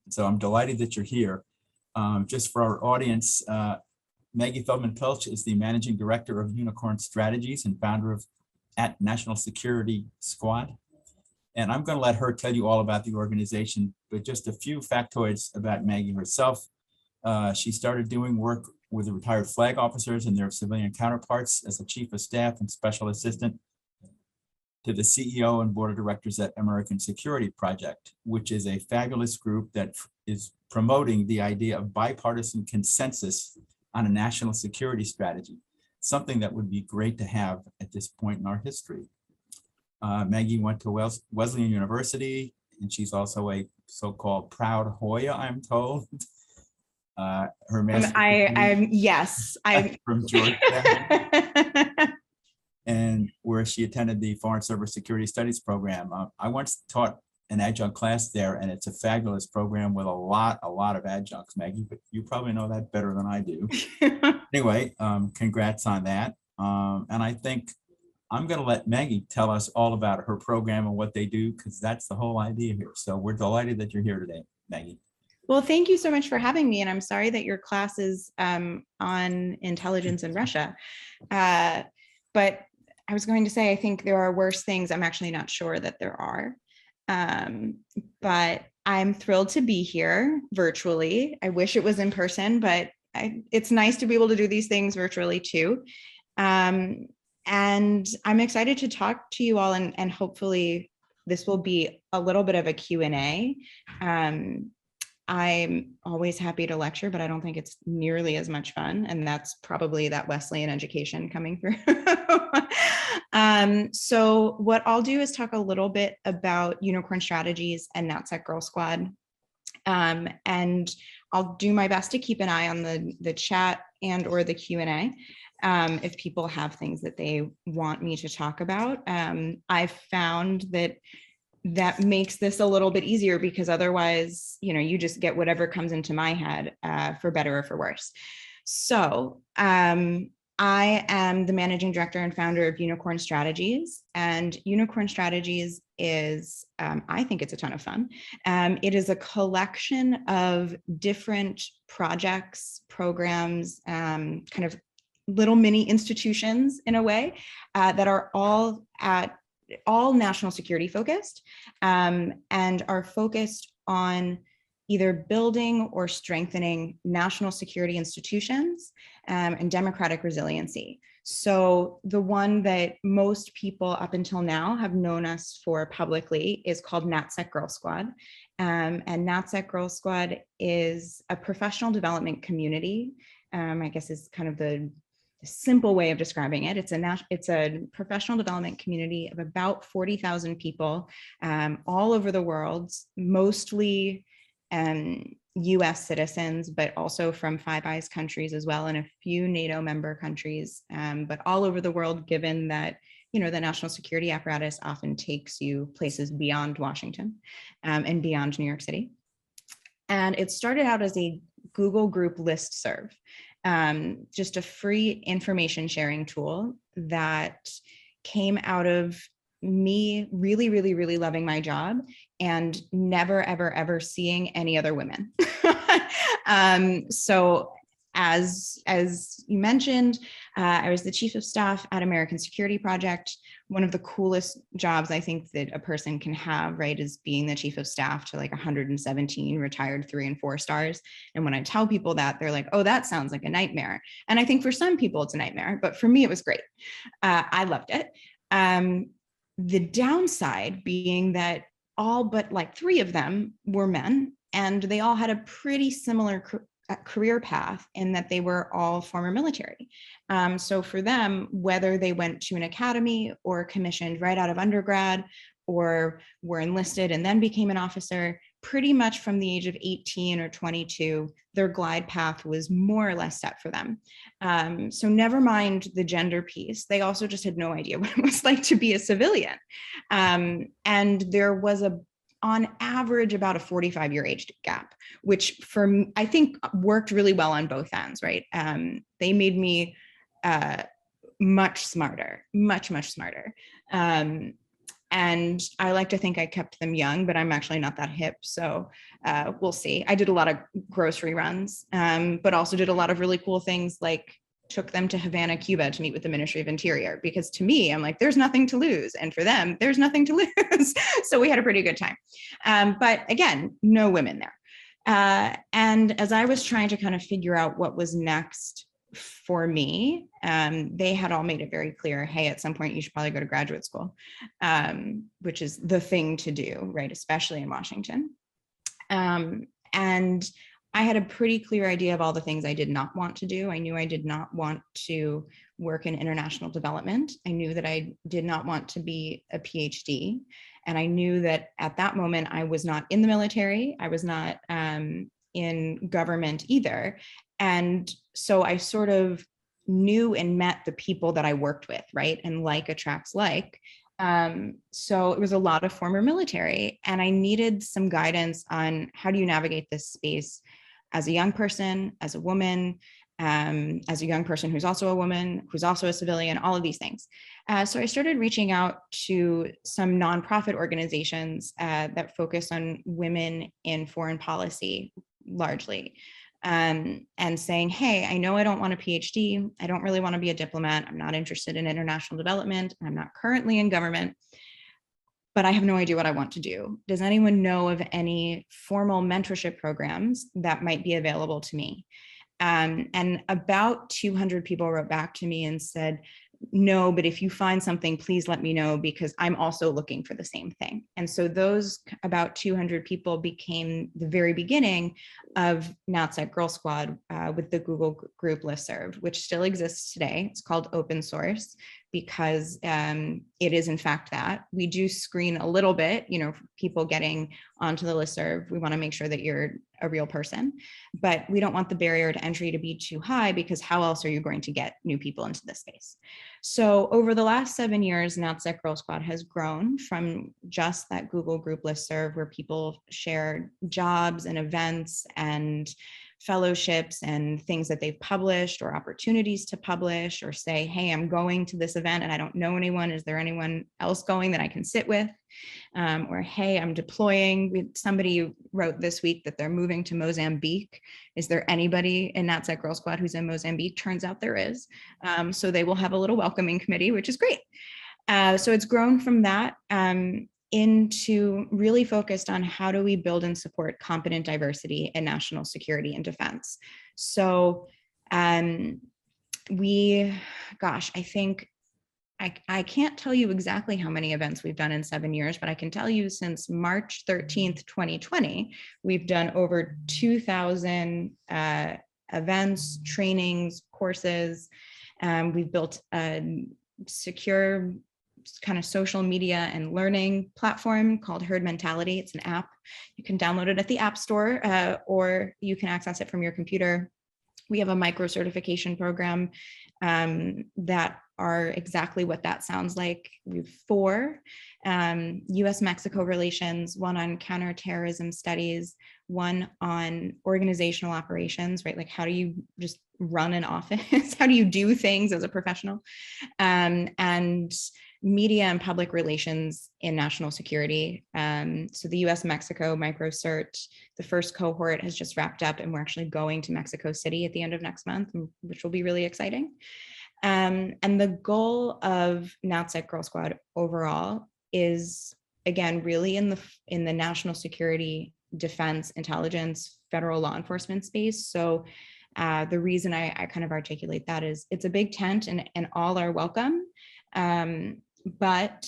So I'm delighted that you're here. Just for our audience, Maggie Feldman-Piltch is the Managing Director of Unicorn Strategies and founder of National Security Squad. And I'm going to let her tell you all about the organization, but just a few factoids about Maggie herself. She started doing work with the retired flag officers and their civilian counterparts as the Chief of Staff and Special Assistant to the CEO and Board of Directors at American Security Project, which is a fabulous group that is promoting the idea of bipartisan consensus on a national security strategy, something that would be great to have at this point in our history. Maggie went to Wesleyan University, and she's also a so-called proud Hoya, I'm told. Her master's I'm from Georgetown, and where she attended the Foreign Service Security Studies program. I once taught an adjunct class there, and it's a fabulous program with a lot of adjuncts, Maggie, but you probably know that better than I do. Anyway, congrats on that. And I think I'm going to let Maggie tell us all about her program and what they do, because that's the whole idea here. So we're delighted that you're here today, Maggie. Well, thank you so much for having me. And I'm sorry that your class is on intelligence in Russia. But I was going to say, I think there are worse things. I'm actually not sure that there are. But I'm thrilled to be here virtually. I wish it was in person, but it's nice to be able to do these things virtually too. And I'm excited to talk to you all, and hopefully this will be a little bit of a Q&A. I'm always happy to lecture, but I don't think it's nearly as much fun. And that's probably that Wesleyan education coming through. So what I'll do is talk a little bit about Unicorn Strategies and NatSecGirlSquad. And I'll do my best to keep an eye on the chat and or the Q&A if people have things that they want me to talk about. I've found that makes this a little bit easier, because otherwise, you just get whatever comes into my head, for better or for worse. So I am the managing director and founder of Unicorn Strategies, and Unicorn Strategies is, I think it's a ton of fun. It is a collection of different projects, programs, kind of little mini institutions in a way, that are all national security focused, and are focused on either building or strengthening national security institutions, and democratic resiliency. So the one that most people up until now have known us for publicly is called NatSecGirlSquad. And NatSecGirlSquad is a professional development community, I guess is kind of the simple way of describing it. It's a professional development community of about 40,000 people, all over the world, mostly US citizens, but also from Five Eyes countries as well, and a few NATO member countries, but all over the world, given that the national security apparatus often takes you places beyond Washington, and beyond New York City. And it started out as a Google group listserv, just a free information sharing tool that came out of me really, really, really loving my job and never, ever, ever seeing any other women. So as you mentioned, I was the chief of staff at American Security Project. One of the coolest jobs I think that a person can have, right, is being the chief of staff to like 117 retired 3 and 4 stars. And when I tell people that, they're like, oh, that sounds like a nightmare. And I think for some people it's a nightmare, but for me, it was great. I loved it. The downside being that all but like 3 of them were men, and they all had a pretty similar career path in that they were all former military. So for them, whether they went to an academy or commissioned right out of undergrad, or were enlisted and then became an officer, pretty much from the age of 18 or 22, their glide path was more or less set for them. So never mind the gender piece, they also just had no idea what it was like to be a civilian. And there was on average about a 45-year age gap, which I think worked really well on both ends, right? They made me much smarter, much smarter. And I like to think I kept them young, but I'm actually not that hip. So we'll see. I did a lot of grocery runs, but also did a lot of really cool things, like took them to Havana, Cuba to meet with the Ministry of Interior, because to me, I'm like, there's nothing to lose. And for them, there's nothing to lose. So we had a pretty good time. But again, no women there. And as I was trying to kind of figure out what was next for me, they had all made it very clear, hey, at some point you should probably go to graduate school, which is the thing to do, right? Especially in Washington. And I had a pretty clear idea of all the things I did not want to do. I knew I did not want to work in international development. I knew that I did not want to be a PhD. And I knew that at that moment, I was not in the military. I was not in government either. And so I sort of knew and met the people that I worked with, right? And like attracts like. So it was a lot of former military, and I needed some guidance on how do you navigate this space as a young person, as a woman, as a young person who's also a woman, who's also a civilian, all of these things. So I started reaching out to some nonprofit organizations that focus on women in foreign policy largely. And saying, hey, I know I don't want a PhD. I don't really want to be a diplomat. I'm not interested in international development. I'm not currently in government, but I have no idea what I want to do. Does anyone know of any formal mentorship programs that might be available to me? And about 200 people wrote back to me and said, no, but if you find something, please let me know, because I'm also looking for the same thing. And so those about 200 people became the very beginning of NatSecGirlSquad with the Google group listserv, which still exists today. It's called open source because it is in fact that. We do screen a little bit, people getting onto the listserv. We want to make sure that you're a real person, but we don't want the barrier to entry to be too high, because how else are you going to get new people into this space? So over the last 7 years, NatSecGirlSquad has grown from just that Google group listserv where people share jobs and events and fellowships and things that they've published or opportunities to publish, or say, hey, I'm going to this event and I don't know anyone. Is there anyone else going that I can sit with? Or, hey, I'm deploying. Somebody wrote this week that they're moving to Mozambique. Is there anybody in NatSecGirlSquad who's in Mozambique? Turns out there is. So they will have a little welcoming committee, which is great. So it's grown from that into really focused on how do we build and support competent diversity in national security and defense. So I think I can't tell you exactly how many events we've done in 7 years, but I can tell you since March 13th, 2020, we've done over 2,000 events, trainings, courses. We've built a secure kind of social media and learning platform called Herd Mentality. It's an app. You can download it at the App Store, or you can access it from your computer. We have a micro certification program that are exactly what that sounds like. We have 4 US-Mexico relations, 1 on counterterrorism studies, 1 on organizational operations, right? Like, how do you just run an office? How do you do things as a professional? And media and public relations in national security. So the US-Mexico micro cert, the first cohort has just wrapped up, and we're actually going to Mexico City at the end of next month, which will be really exciting. And the goal of NatSecGirlSquad overall is, again, really in the national security, defense, intelligence, federal law enforcement space. So the reason I kind of articulate that is it's a big tent and all are welcome. But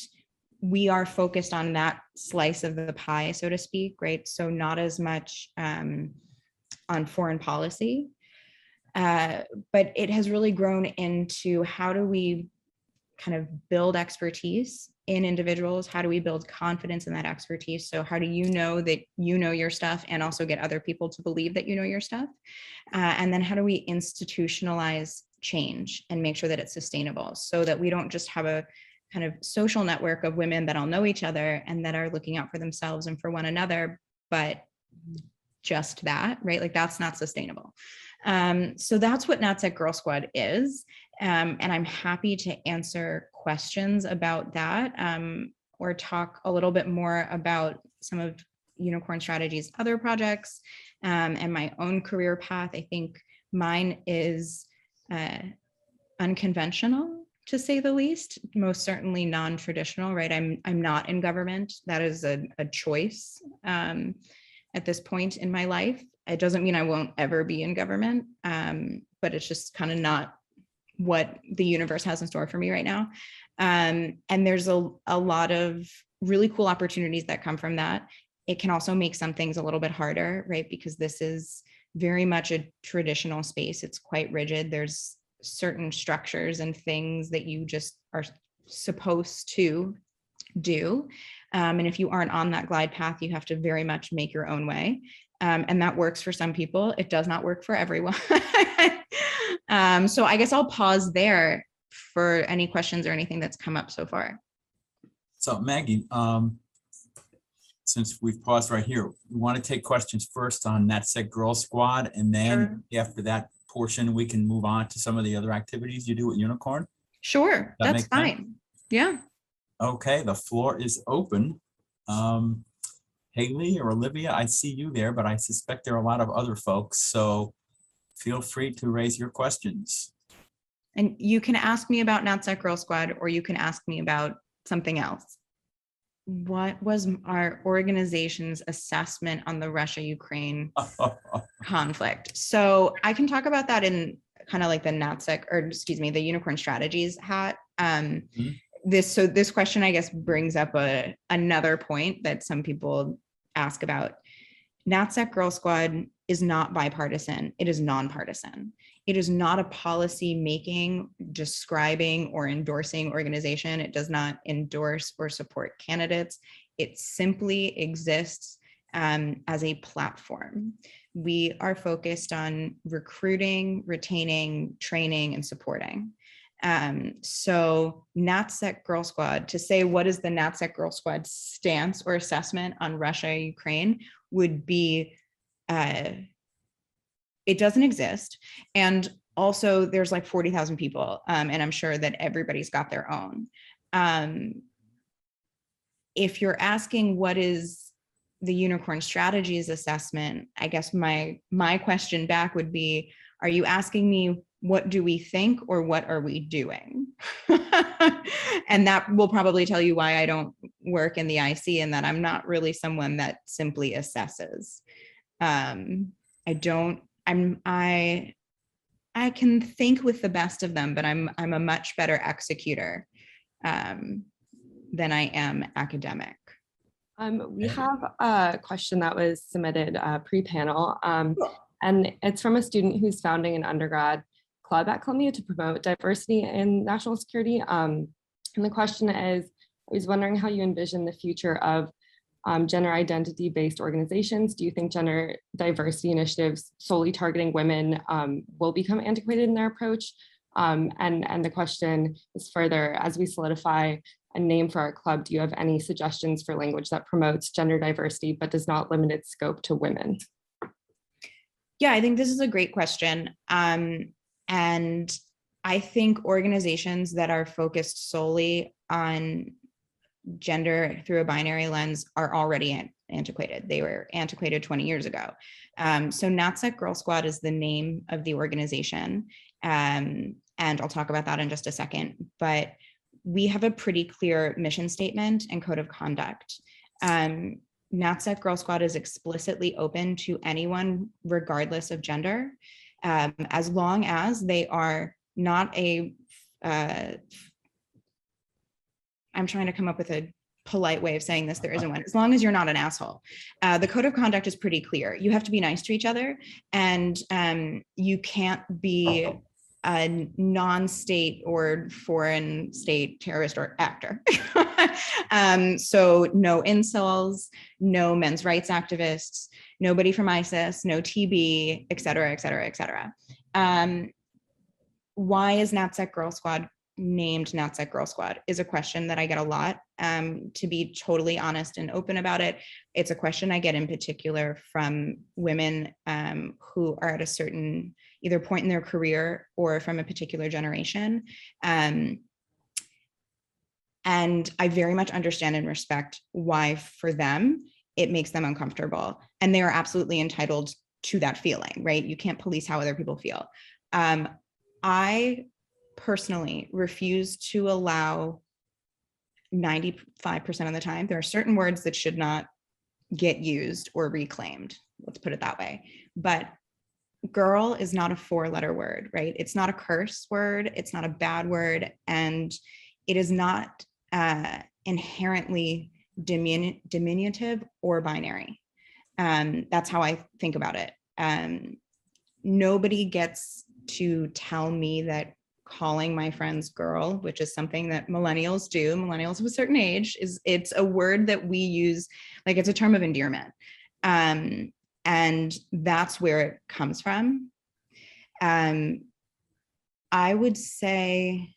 we are focused on that slice of the pie, so to speak, right? So not as much on foreign policy, but it has really grown into how do we kind of build expertise in individuals? How do we build confidence in that expertise? So how do you know that you know your stuff and also get other people to believe that you know your stuff? And then how do we institutionalize change and make sure that it's sustainable, so that we don't just have a kind of social network of women that all know each other and that are looking out for themselves and for one another, but just that, right? Like, that's not sustainable. So that's what NatSecGirlSquad is. And I'm happy to answer questions about that. or talk a little bit more about some of Unicorn Strategy's other projects and my own career path. I think mine is unconventional, to say the least, most certainly non-traditional, right? I'm not in government. That is a choice at this point in my life. It doesn't mean I won't ever be in government, but it's just kind of not what the universe has in store for me right now. And there's a lot of really cool opportunities that come from that. It can also make some things a little bit harder, right? Because this is very much a traditional space. It's quite rigid. There's certain structures and things that you just are supposed to do. And if you aren't on that glide path, you have to very much make your own way. And that works for some people. It does not work for everyone. So I guess I'll pause there for any questions or anything that's come up so far. So Maggie, since we've paused right here, we want to take questions first on NatSecGirlSquad, and then after that portion, we can move on to some of the other activities you do at Unicorn. Sure, that's fine. Sense? Yeah. Okay, the floor is open. Haley or Olivia, I see you there, but I suspect there are a lot of other folks, so feel free to raise your questions. And you can ask me about NatSecGirlSquad, or you can ask me about something else. What was our organization's assessment on the Russia-Ukraine conflict? So I can talk about that in kind of like the NatSec, or excuse me, the Unicorn Strategies hat. This question, I guess, brings up another point that some people ask about. NatSecGirlSquad is not bipartisan. It is nonpartisan. It is not a policy making, describing, or endorsing organization. It does not endorse or support candidates. It simply exists as a platform. We are focused on recruiting, retaining, training, and supporting. So NatSecGirlSquad, to say what is the NatSecGirlSquad stance or assessment on Russia, Ukraine, would be it doesn't exist. And also there's like 40,000 people, and I'm sure that everybody's got their own. If you're asking what is the Unicorn Strategies assessment, I guess my question back would be, are you asking me what do we think, or what are we doing? And that will probably tell you why I don't work in the IC, and that I'm not really someone that simply assesses. I can think with the best of them, but I'm a much better executor than I am academic. We have a question that was submitted pre-panel, and it's from a student who's founding an undergrad club at Columbia to promote diversity in national security. And the question is, I was wondering how you envision the future of gender identity-based organizations. Do you think gender diversity initiatives solely targeting women will become antiquated in their approach? And the question is further, as we solidify a name for our club, do you have any suggestions for language that promotes gender diversity but does not limit its scope to women? Yeah, I think this is a great question. And I think organizations that are focused solely on gender through a binary lens are already antiquated. They were antiquated 20 years ago. So NatSecGirlSquad is the name of the organization. And I'll talk about that in just a second. But we have a pretty clear mission statement and code of conduct. NatSecGirlSquad is explicitly open to anyone, regardless of gender, as long as they are not a, I'm trying to come up with a polite way of saying this, there isn't one, as long as you're not an asshole. The code of conduct is pretty clear. You have to be nice to each other, and you can't be a non-state or foreign state terrorist or actor. So no incels, no men's rights activists, nobody from ISIS, no TB, et cetera, et cetera, et cetera. Why is NatSecGirlSquad named NatSecGirlSquad is a question that I get a lot. To be totally honest and open about it, it's a question I get in particular from women who are at a certain either point in their career or from a particular generation. And I very much understand and respect why for them, it makes them uncomfortable. And they are absolutely entitled to that feeling, right? You can't police how other people feel. I personally refuse to allow 95% of the time, there are certain words that should not get used or reclaimed. Let's put it that way. But girl is not a 4-letter word, right? It's not a curse word. It's not a bad word. And it is not inherently diminutive or binary. That's how I think about it. Nobody gets to tell me that calling my friends girl, which is something that millennials do, millennials of a certain age, it's a word that we use, like it's a term of endearment. And that's where it comes from. I would say,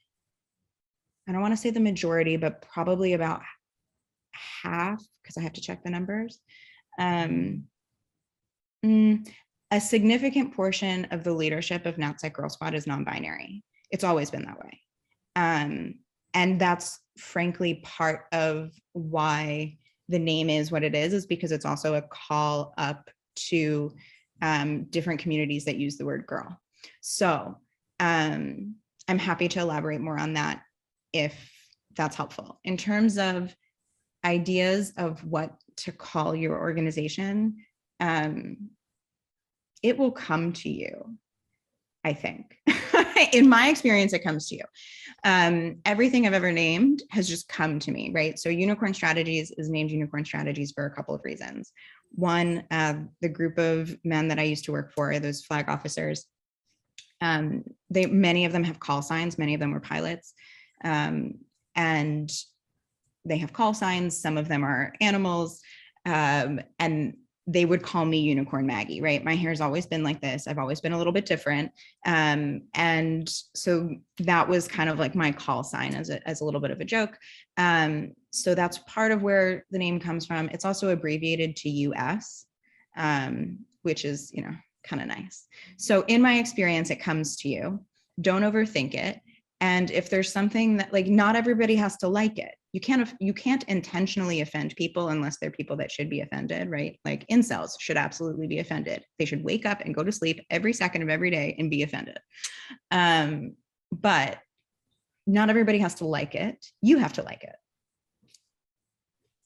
I don't want to say the majority, but probably about half, because I have to check the numbers. A significant portion of the leadership of NatSecGirlSquad is non-binary. It's always been that way. And that's frankly part of why the name is what it is because it's also a call up to different communities that use the word girl. So I'm happy to elaborate more on that if that's helpful. In terms of ideas of what to call your organization, it will come to you, I think. In my experience, it comes to you. Everything I've ever named has just come to me, right? So Unicorn Strategies is named Unicorn Strategies for a couple of reasons. One, the group of men that I used to work for, those flag officers, many of them have call signs, many of them were pilots. And they have call signs, some of them are animals, and they would call me Unicorn Maggie, right? My hair's always been like this. I've always been a little bit different. And so that was kind of like my call sign as a little bit of a joke. So that's part of where the name comes from. It's also abbreviated to US, which is, kind of nice. So in my experience, it comes to you. Don't overthink it. And if there's something that, like, not everybody has to like it. You can't intentionally offend people unless they're people that should be offended, right? Like incels should absolutely be offended. They should wake up and go to sleep every second of every day and be offended. But not everybody has to like it. You have to like it.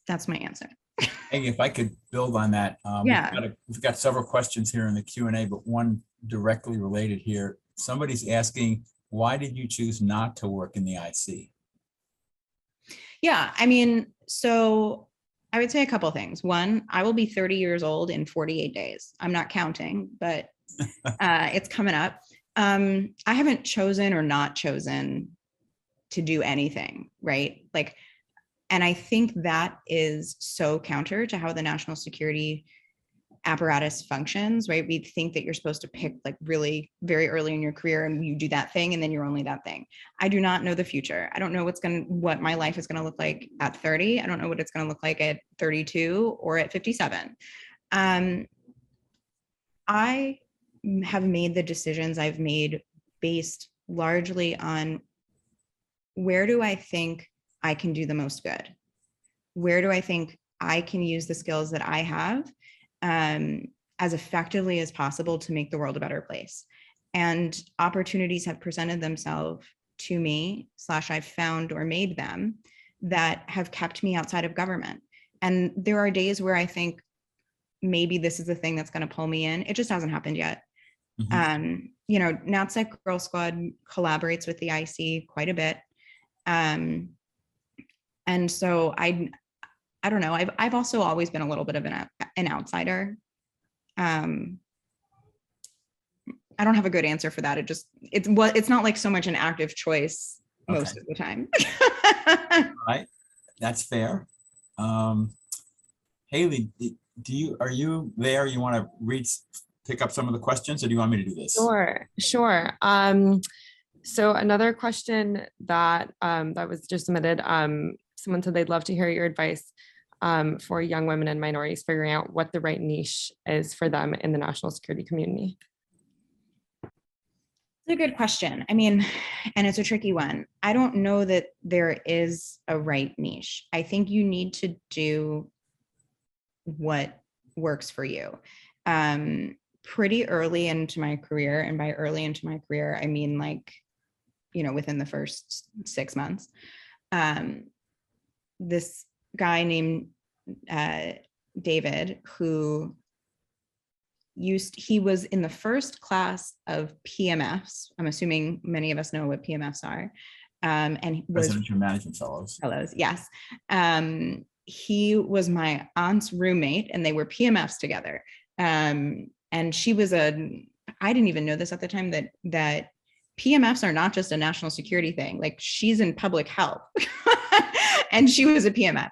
That's my answer. Hey, if I could build on that, Yeah. we've got several questions here in the Q&A, but one directly related here. Somebody's asking, why did you choose not to work in the IC? Yeah, I mean, so I would say a couple of things. One, I will be 30 years old in 48 days. I'm not counting, but it's coming up. I haven't chosen or not chosen to do anything, right? Like, and I think that is so counter to how the national security apparatus functions, right? We think that you're supposed to pick like really very early in your career and you do that thing and then you're only that thing. I do not know the future. I don't know what my life is going to look like at 30. I don't know what it's going to look like at 32 or at 57. I have made the decisions I've made based largely on where do I think I can do the most good? Where do I think I can use the skills that I have as effectively as possible to make the world a better place? And opportunities have presented themselves to me, / I've found or made them that have kept me outside of government. And there are days where I think maybe this is the thing that's going to pull me in. It just hasn't happened yet. Mm-hmm. NatSecGirlSquad collaborates with the IC quite a bit. And so I don't know. I've also always been a little bit of an outsider. I don't have a good answer for that. It's not like so much an active choice most of the time. All right, that's fair. Haley, are you there? You want to pick up some of the questions, or do you want me to do this? Sure. So another question that was just submitted, someone said they'd love to hear your advice for young women and minorities figuring out what the right niche is for them in the national security community. It's a a good question. I mean, and it's a tricky one. I don't know that there is a right niche. I think you need to do what works for you. Pretty early into my career, and by early into my career, I mean like, within the first 6 months, this guy named David, who he was in the first class of PMFs. I'm assuming many of us know what PMFs are. And he was Presidential Management Fellows. Yes. He was my aunt's roommate, and they were PMFs together. And she was I didn't even know this at the time, that PMFs are not just a national security thing. Like, she's in public health and she was a PMF.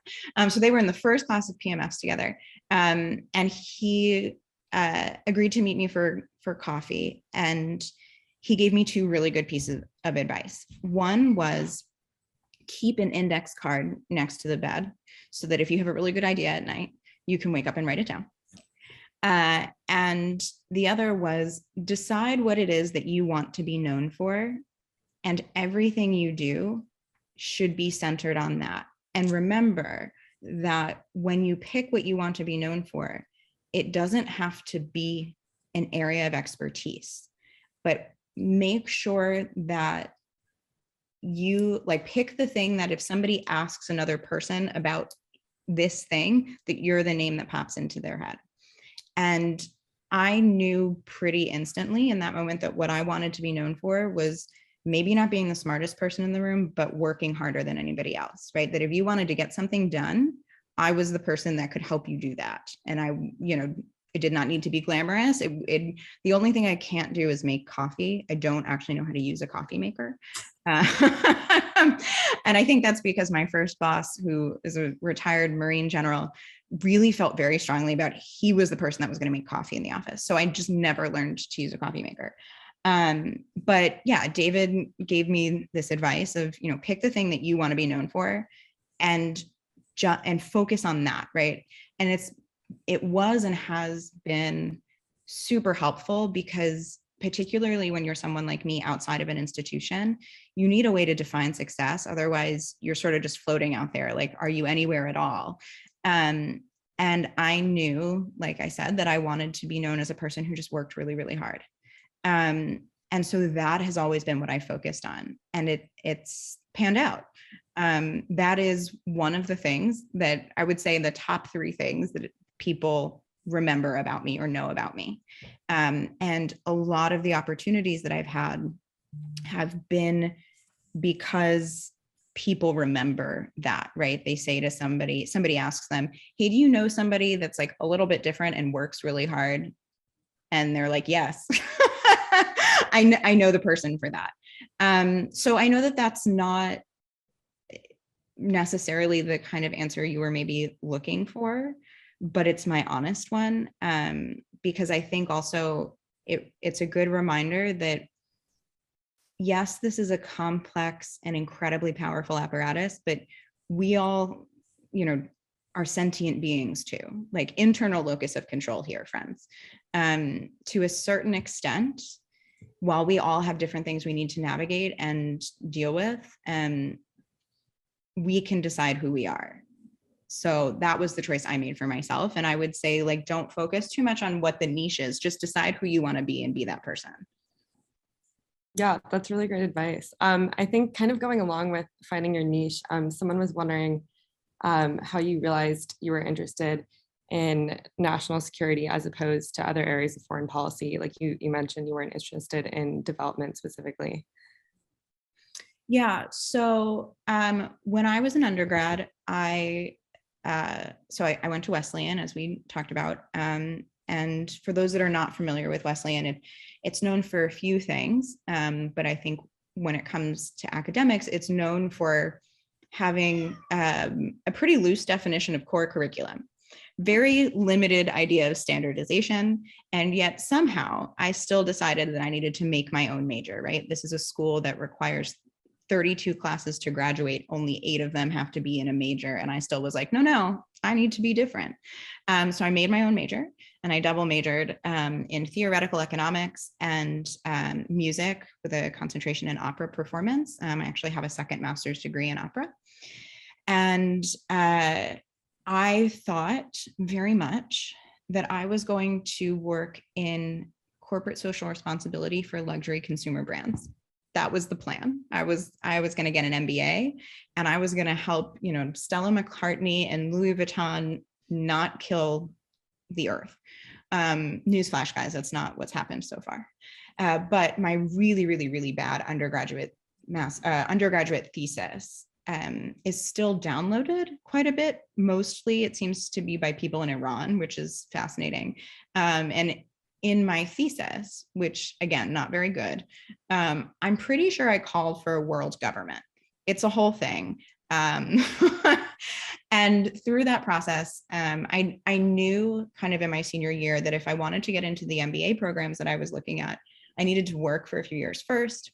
So they were in the first class of PMFs together. And he agreed to meet me for coffee. And he gave me 2 really good pieces of advice. One was, keep an index card next to the bed so that if you have a really good idea at night, you can wake up and write it down. And the other was, decide what it is that you want to be known for, and everything you do should be centered on that. And remember that when you pick what you want to be known for, it doesn't have to be an area of expertise, but make sure that you pick the thing that if somebody asks another person about this thing, that you're the name that pops into their head. And I knew pretty instantly in that moment that what I wanted to be known for was maybe not being the smartest person in the room, but working harder than anybody else, right? That if you wanted to get something done, I was the person that could help you do that. And it did not need to be glamorous. The only thing I can't do is make coffee. I don't actually know how to use a coffee maker. And I think that's because my first boss, who is a retired Marine general, really felt very strongly about he was the person that was going to make coffee in the office. So I just never learned to use a coffee maker. But yeah, David gave me this advice of, pick the thing that you want to be known for and focus on that, right? And it was and has been super helpful, because particularly when you're someone like me outside of an institution, you need a way to define success. Otherwise, you're sort of just floating out there. Like, are you anywhere at all? And I knew, like I said, that I wanted to be known as a person who just worked really, really hard. And so that has always been what I focused on, and it's panned out. That is one of the things that I would say the top 3 things that people remember about me or know about me. And a lot of the opportunities that I've had have been because people remember that, right? They say to somebody asks them, hey, do you know somebody that's like a little bit different and works really hard? And they're like, yes, I know the person for that. So I know that that's not necessarily the kind of answer you were maybe looking for, but it's my honest one, because I think also it's a good reminder that, yes, this is a complex and incredibly powerful apparatus, but we all, are sentient beings too, like internal locus of control here, friends. To a certain extent, while we all have different things we need to navigate and deal with, we can decide who we are. So that was the choice I made for myself. And I would say, don't focus too much on what the niche is, just decide who you want to be and be that person. Yeah, that's really great advice. I think kind of going along with finding your niche, someone was wondering how you realized you were interested in national security as opposed to other areas of foreign policy. Like you mentioned, you weren't interested in development specifically. Yeah, so when I was an undergrad, I went to Wesleyan, as we talked about. And for those that are not familiar with Wesleyan, it's known for a few things, but I think when it comes to academics, it's known for having a pretty loose definition of core curriculum, very limited idea of standardization, and yet somehow I still decided that I needed to make my own major, right? This is a school that requires 32 classes to graduate, only 8 of them have to be in a major. And I still was like, no, I need to be different. So I made my own major, and I double majored in theoretical economics and music with a concentration in opera performance. I actually have a second master's degree in opera. And I thought very much that I was going to work in corporate social responsibility for luxury consumer brands. That was the plan. I was going to get an MBA, and I was going to help, Stella McCartney and Louis Vuitton not kill the earth. Newsflash, guys, that's not what's happened so far. But my really, really, really bad undergraduate thesis is still downloaded quite a bit. Mostly it seems to be by people in Iran, which is fascinating. And in my thesis, which again, not very good, I'm pretty sure I called for a world government. It's a whole thing. And through that process, I knew kind of in my senior year that if I wanted to get into the MBA programs that I was looking at, I needed to work for a few years first.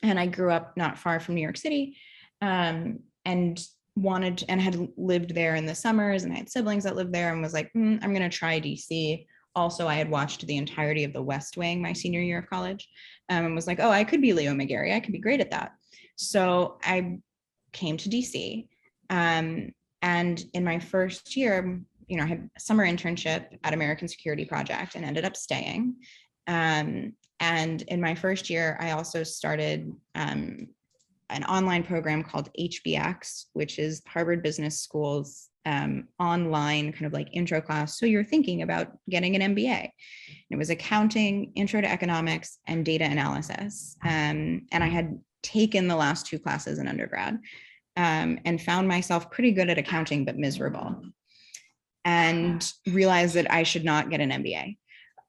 And I grew up not far from New York City, and had lived there in the summers, and I had siblings that lived there, and was like, I'm going to try DC. Also, I had watched the entirety of The West Wing my senior year of college, and was like, oh, I could be Leo McGarry. I could be great at that. So I came to DC. And in my first year, I had a summer internship at American Security Project and ended up staying. And in my first year, I also started an online program called HBX, which is Harvard Business School's online kind of like intro class. So you're thinking about getting an MBA. It was accounting, intro to economics, and data analysis. And I had taken the last 2 classes in undergrad. And found myself pretty good at accounting, but miserable, and realized that I should not get an MBA.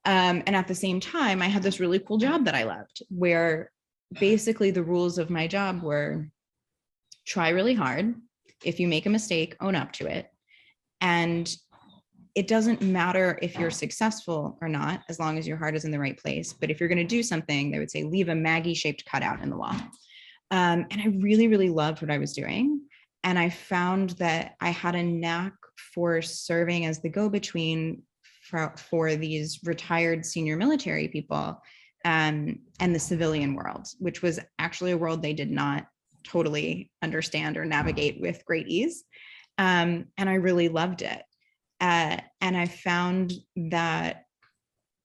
And at the same time, I had this really cool job that I loved, where basically the rules of my job were try really hard. If you make a mistake, own up to it. And it doesn't matter if you're successful or not, as long as your heart is in the right place. But if you're going to do something, they would say, leave a Maggie-shaped cutout in the wall. And I really, really loved what I was doing. And I found that I had a knack for serving as the go-between for these retired senior military people and the civilian world, which was actually a world they did not totally understand or navigate with great ease. And I really loved it. And I found that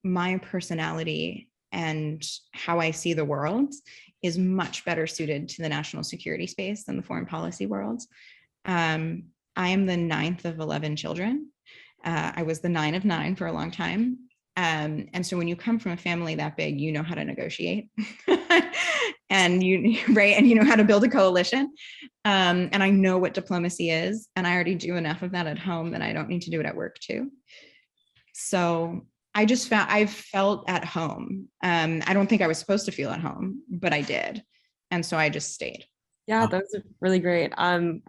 my personality and how I see the world is much better suited to the national security space than the foreign policy world. I am the 9th of 11 children. I was the 9 of 9 for a long time. And so when you come from a family that big, you know how to negotiate and you know how to build a coalition. And I know what diplomacy is, and I already do enough of that at home that I don't need to do it at work too. So I felt at home. I don't think I was supposed to feel at home, but I did. And so I just stayed. Yeah, that was really great.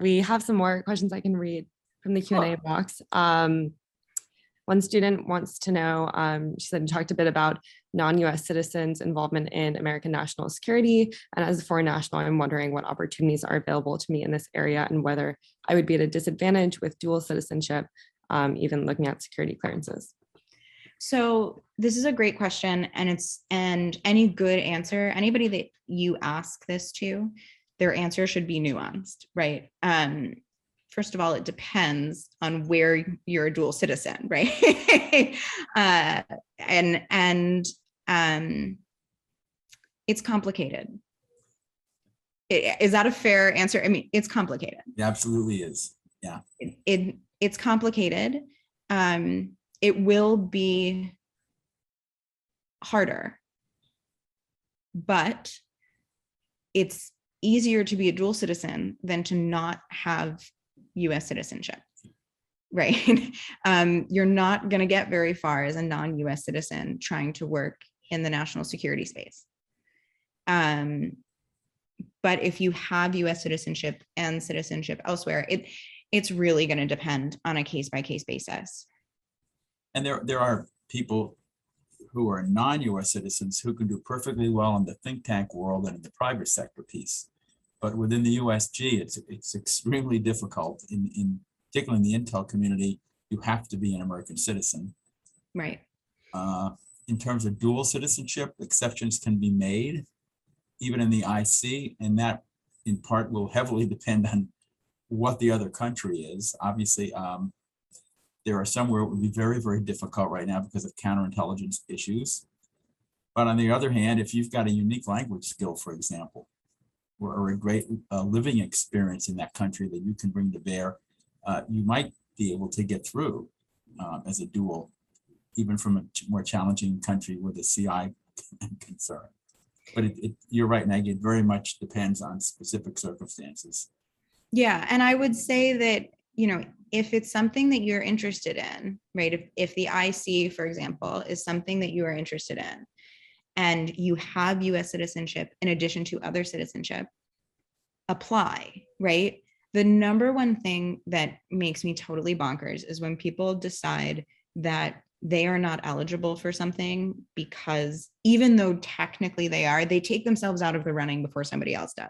We have some more questions I can read from the Q&A box. One student wants to know, she said, you talked a bit about non-US citizens' involvement in American national security. And as a foreign national, I'm wondering what opportunities are available to me in this area and whether I would be at a disadvantage with dual citizenship, even looking at security clearances. So this is a great question, and any good answer, anybody that you ask this to, their answer should be nuanced, right? First of all, it depends on where you're a dual citizen, right? It's complicated. Is that a fair answer? I mean, it's complicated. It absolutely is. Yeah. It's complicated. It will be harder, but it's easier to be a dual citizen than to not have US citizenship, right? You're not going to get very far as a non-US citizen trying to work in the national security space. But if you have US citizenship and citizenship elsewhere, it's really going to depend on a case-by-case basis. And there are people who are non-US citizens who can do perfectly well in the think tank world and in the private sector piece. But within the USG, it's extremely difficult. Particularly in the intel community, you have to be an American citizen. Right. In terms of dual citizenship, exceptions can be made, even in the IC, and that in part will heavily depend on what the other country is. Obviously, there are some where it would be very, very difficult right now because of counterintelligence issues. But on the other hand, if you've got a unique language skill, for example, or a great living experience in that country that you can bring to bear, you might be able to get through as a dual, even from a more challenging country with a CI concern. But you're right, Maggie, it very much depends on specific circumstances. Yeah, and I would say that, if it's something that you're interested in, right? If the IC, for example, is something that you are interested in, and you have US citizenship in addition to other citizenship, apply, right? The number one thing that makes me totally bonkers is when people decide that they are not eligible for something because even though technically they are, they take themselves out of the running before somebody else does,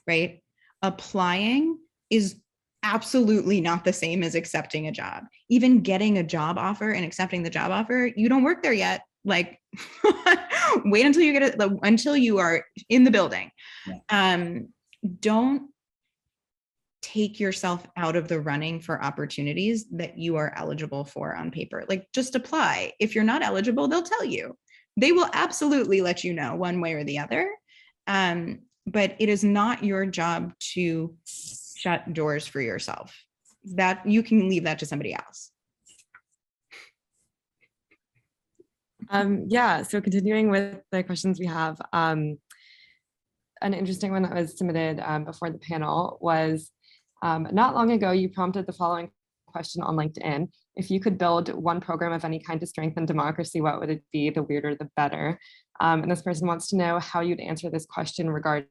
right? Applying is absolutely not the same as accepting a job. Even getting a job offer and accepting the job offer, you don't work there yet. Like, wait until you get it, until you are in the building. Yeah. Don't take yourself out of the running for opportunities that you are eligible for on paper. Like, just apply. If you're not eligible, they'll tell you. They will absolutely let you know one way or the other. But it is not your job to shut doors for yourself. That you can leave that to somebody else. Yeah, so continuing with the questions we have, an interesting one that was submitted before the panel was, not long ago, you prompted the following question on LinkedIn. If you could build one program of any kind to strengthen democracy, what would it be? The weirder, the better. And this person wants to know how you'd answer this question regarding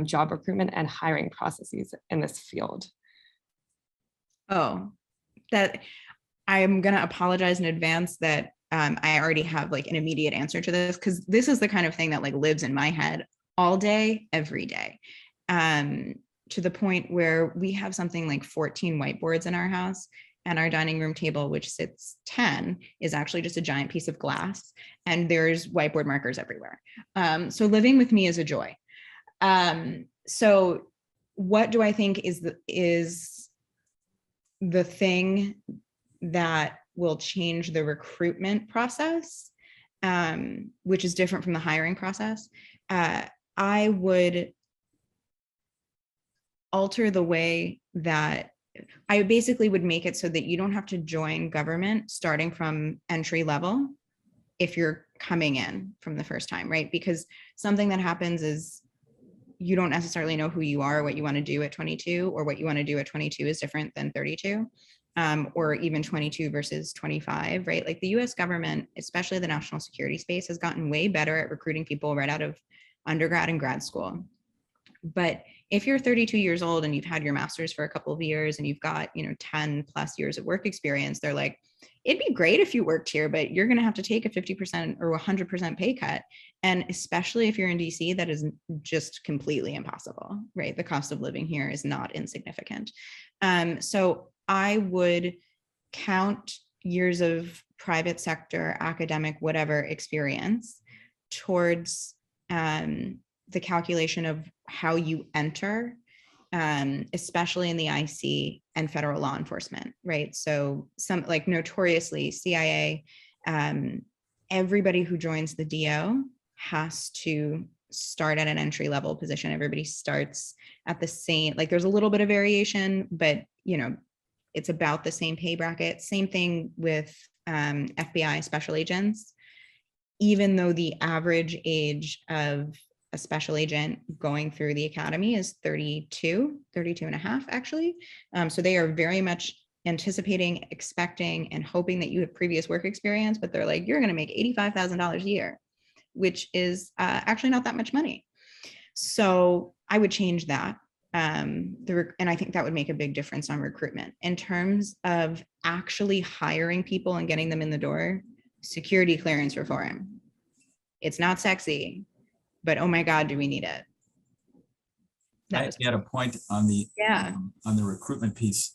job recruitment and hiring processes in this field. Oh, that I'm going to apologize in advance that I already have like an immediate answer to this, because this is the kind of thing that like lives in my head all day, every day. To the point where we have something like 14 whiteboards in our house, and our dining room table, which sits 10, is actually just a giant piece of glass, and there's whiteboard markers everywhere. So living with me is a joy. So what do I think is the thing that will change the recruitment process, which is different from the hiring process? I would alter the way that I basically would make it so that you don't have to join government starting from entry level if you're coming in from the first time, right? Because something that happens is you don't necessarily know who you are, what you want to do at 22, or what you want to do at 22 is different than 32, or even 22 versus 25, right? Like the US government, especially the national security space, has gotten way better at recruiting people right out of undergrad and grad school. But if you're 32 years old and you've had your master's for a couple of years and you've got, 10 plus years of work experience, they're like, it'd be great if you worked here, but you're going to have to take a 50% or 100% pay cut. And especially if you're in DC, that is just completely impossible, right? The cost of living here is not insignificant. So I would count years of private sector, academic, whatever experience towards the calculation of how you enter, especially in the IC and federal law enforcement, right? So some, like notoriously CIA, everybody who joins the DO has to start at an entry level position. Everybody starts at the same, like there's a little bit of variation, but it's about the same pay bracket. Same thing with FBI special agents. Even though the average age of a special agent going through the academy is 32 and a half, actually. So they are very much anticipating, expecting, and hoping that you have previous work experience, but they're like, you're going to make $85,000 a year, which is actually not that much money. So I would change that. And I think that would make a big difference on recruitment. In terms of actually hiring people and getting them in the door, security clearance reform. It's not sexy, but oh my God, do we need it? that I was, had a point on the yeah. on the recruitment piece.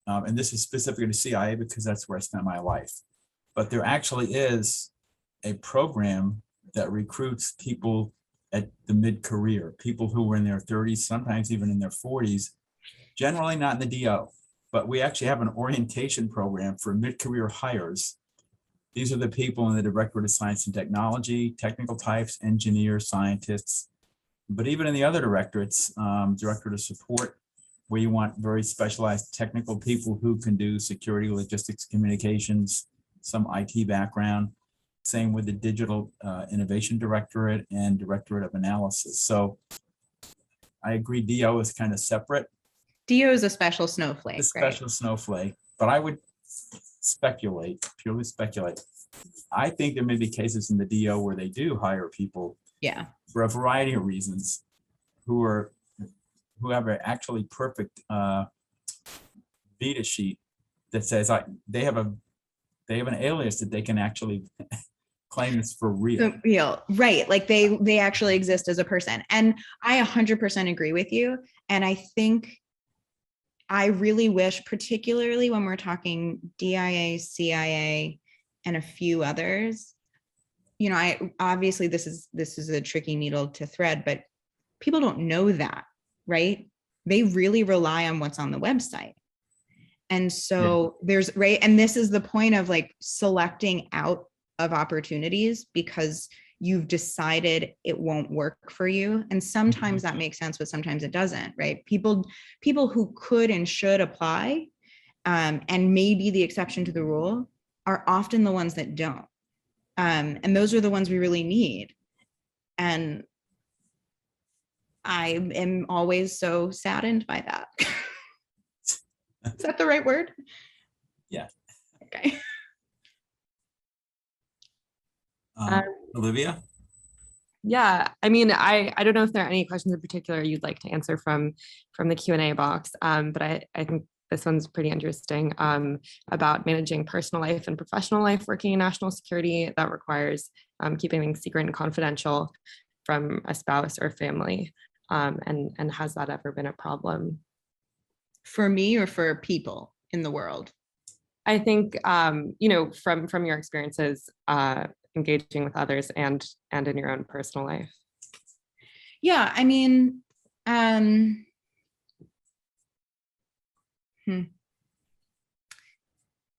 And this is specific to CIA because that's where I spent my life. But there actually is a program that recruits people at the mid-career, people who were in their 30s, sometimes even in their 40s, generally not in the DO. But we actually have an orientation program for mid-career hires. These are the people in the Directorate of Science and Technology, technical types, engineers, scientists. But even in the other directorates, Directorate of Support, where you want very specialized technical people who can do security, logistics, communications, some IT background. Same with the Digital Innovation Directorate and Directorate of Analysis. So I agree, DO is kind of separate. DO is a special snowflake, The special snowflake, but I would speculate, purely speculate. I think there may be cases in the DO where they do hire people Yeah. for a variety of reasons who have an actually perfect Vita sheet that says they have an alias that they can actually claim this for real. Real, right? Like they actually exist as a person, and I 100% agree with you. And I think I really wish, particularly when we're talking DIA, CIA, and a few others, I obviously this is a tricky needle to thread, but people don't know that, right? They really rely on what's on the website. And so there's, right, and this is the point of like selecting out of opportunities because you've decided it won't work for you. And sometimes that makes sense, but sometimes it doesn't, right? People who could and should apply, and may be the exception to the rule, are often the ones that don't. And those are the ones we really need. And I am always so saddened by that. Is that the right word? Yeah. Okay. Olivia? Yeah, I mean, I don't know if there are any questions in particular you'd like to answer from the Q&A box, but I think this one's pretty interesting, about managing personal life and professional life working in national security that requires keeping things secret and confidential from a spouse or family. And has that ever been a problem? For me or for people in the world? I think, from your experiences engaging with others and in your own personal life. Yeah, I mean,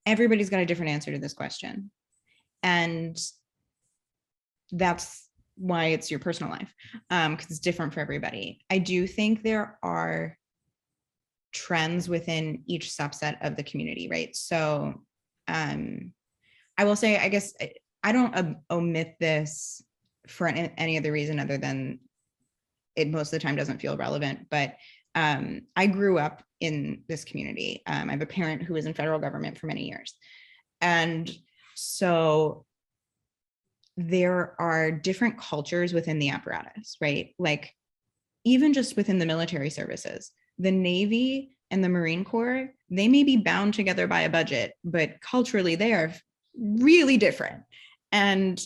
everybody's got a different answer to this question. And that's why it's your personal life, because it's different for everybody. I do think there are trends within each subset of the community, right? So I will say, I guess I don't omit this for any other reason other than it most of the time doesn't feel relevant, but I grew up in this community. I have a parent who was in federal government for many years. And so there are different cultures within the apparatus, right? Like even just within the military services, the Navy and the Marine Corps, they may be bound together by a budget, but culturally they are really different. And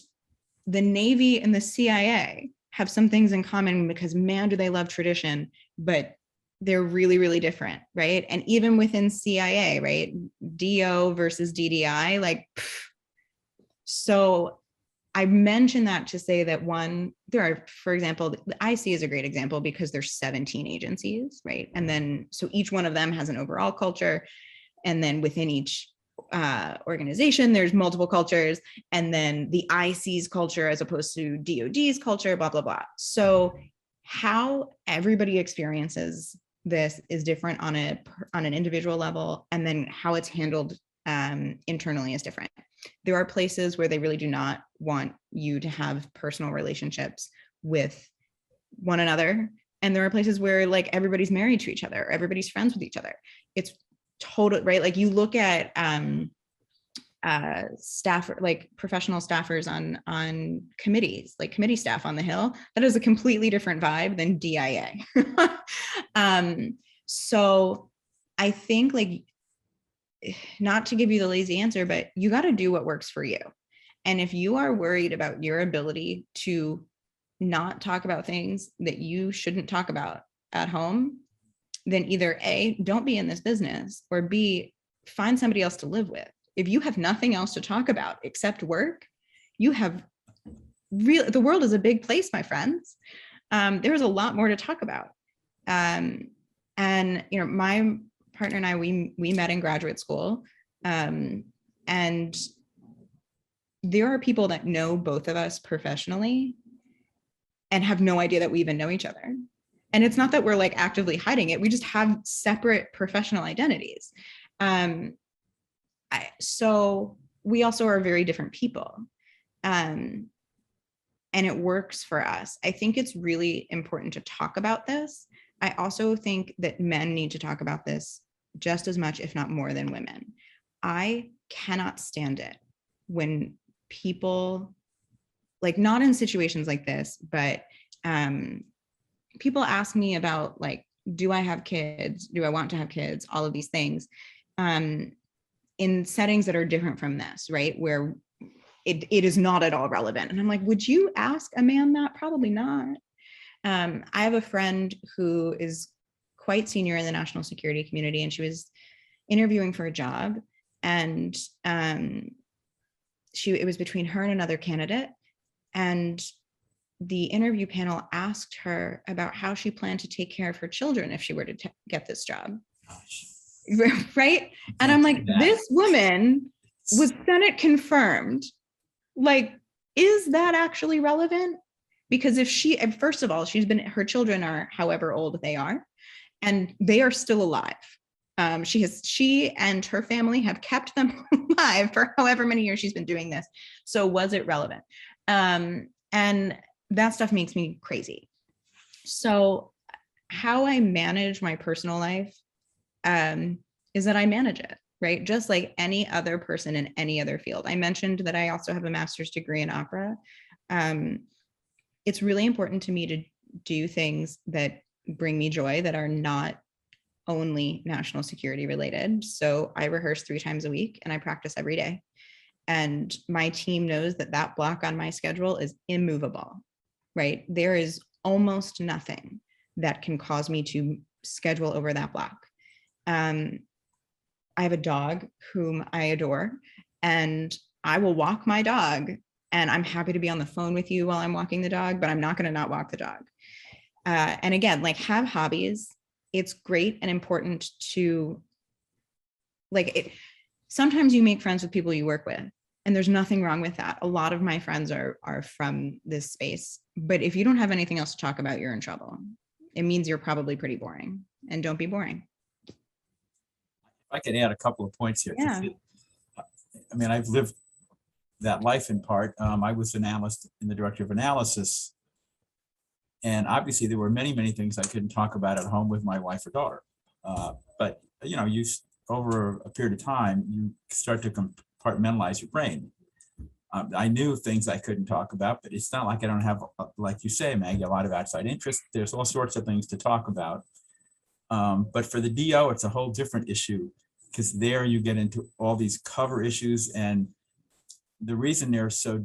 the Navy and the CIA have some things in common because man, do they love tradition, but they're really, really different, right? And even within CIA, right? DO versus DDI, like, so I mentioned that to say that one, there are, for example, the IC is a great example because there's 17 agencies, right? And then, so each one of them has an overall culture. And then within each organization, there's multiple cultures. And then the IC's culture as opposed to DOD's culture, blah, blah, blah. So how everybody experiences this is different on an individual level. And then how it's handled internally is different. There are places where they really do not want you to have personal relationships with one another. And there are places where like everybody's married to each other, everybody's friends with each other. It's total, right? Like you look at staff, like professional staffers on committees, like committee staff on the Hill, that is a completely different vibe than DIA. So I think like, not to give you the lazy answer, but you got to do what works for you. And if you are worried about your ability to not talk about things that you shouldn't talk about at home, then either A, don't be in this business, or B, find somebody else to live with. If you have nothing else to talk about except work, you have the world is a big place, my friends. There's a lot more to talk about. And, you know, my partner and I, we met in graduate school. And there are people that know both of us professionally and have no idea that we even know each other. And it's not that we're like actively hiding it. We just have separate professional identities. So we also are very different people. And it works for us. I think it's really important to talk about this. I also think that men need to talk about this just as much, if not more, than women. I cannot stand it when people, like, not in situations like this, but people ask me about, like, do I have kids? Do I want to have kids? All of these things in settings that are different from this, right? Where it is not at all relevant. And I'm like, would you ask a man that? Probably not. I have a friend who is quite senior in the national security community, and she was interviewing for a job, and it was between her and another candidate. And the interview panel asked her about how she planned to take care of her children if she were to get this job. Right? And I'm like, this woman was Senate confirmed. Like, is that actually relevant? Because if first of all, her children are however old they are, and they are still alive. She and her family have kept them alive for however many years she's been doing this. So was it relevant? And that stuff makes me crazy. So how I manage my personal life is that I manage it, right? Just like any other person in any other field. I mentioned that I also have a master's degree in opera. It's really important to me to do things that bring me joy, that are not only national security related. So I rehearse 3 times a week and I practice every day. And my team knows that that block on my schedule is immovable, right? There is almost nothing that can cause me to schedule over that block. I have a dog whom I adore, and I will walk my dog, and I'm happy to be on the phone with you while I'm walking the dog, but I'm not going to not walk the dog. And again, like, have hobbies. It's great and important to, like, sometimes you make friends with people you work with, and there's nothing wrong with that. A lot of my friends are from this space, but if you don't have anything else to talk about, you're in trouble. It means you're probably pretty boring, and don't be boring. I can add a couple of points here. Yeah. I mean, I've lived that life in part. I was an analyst in the director of analysis. And obviously there were many, many things I couldn't talk about at home with my wife or daughter. But, you know, over a period of time, you start to compartmentalize your brain. I knew things I couldn't talk about, but it's not like I don't have, like you say, Maggie, a lot of outside interest. There's all sorts of things to talk about. But for the DO, it's a whole different issue, because there you get into all these cover issues, and the reason they're so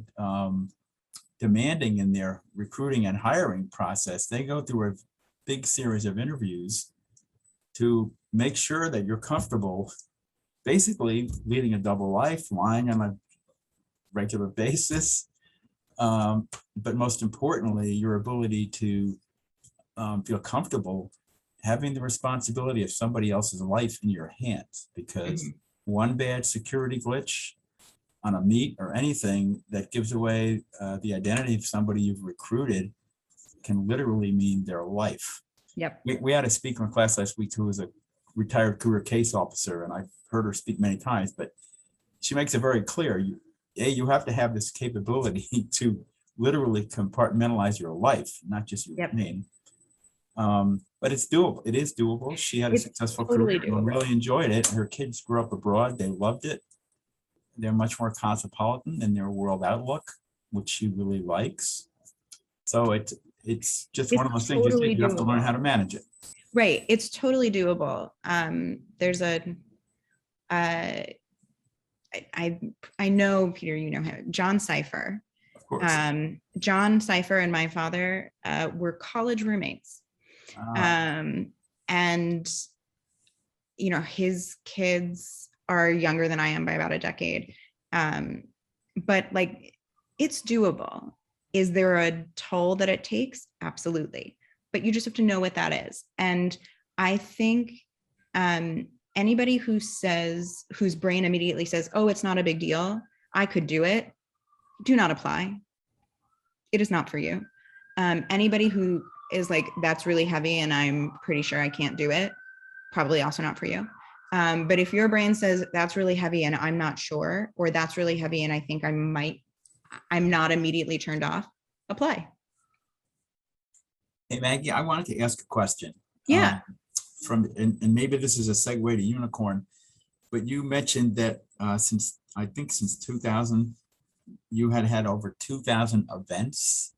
demanding in their recruiting and hiring process, they go through a big series of interviews to make sure that you're comfortable basically leading a double life, lying on a regular basis, but most importantly, your ability to feel comfortable having the responsibility of somebody else's life in your hands, because one bad security glitch on a meet or anything that gives away the identity of somebody you've recruited can literally mean their life. Yep. We had a speaker in class last week who was a retired career case officer, and I've heard her speak many times, but she makes it very clear. You have to have this capability to literally compartmentalize your life, not just your brain. But it's doable. It is doable. She had a successful career and really enjoyed it. Her kids grew up abroad. They loved it. They're much more cosmopolitan in their world outlook, which she really likes. So it's just one of those things you have to learn how to manage it. Right. It's totally doable. There's I know, Peter, you know him, John Cipher. course. John Cipher and my father were college roommates. And, you know, his kids are younger than I am by about a decade. But like, it's doable. Is there a toll that it takes? Absolutely. But you just have to know what that is. And I think anybody whose brain immediately says, oh, it's not a big deal, I could do it, do not apply. It is not for you. Anybody who is like, that's really heavy and I'm pretty sure I can't do it, probably also not for you. But if your brain says that's really heavy and I'm not sure, or that's really heavy and I think I'm not immediately turned off, apply. Hey, Maggie, I wanted to ask a question. Yeah. And maybe this is a segue to Unicorn, but you mentioned that since 2000, you had over 2,000 events.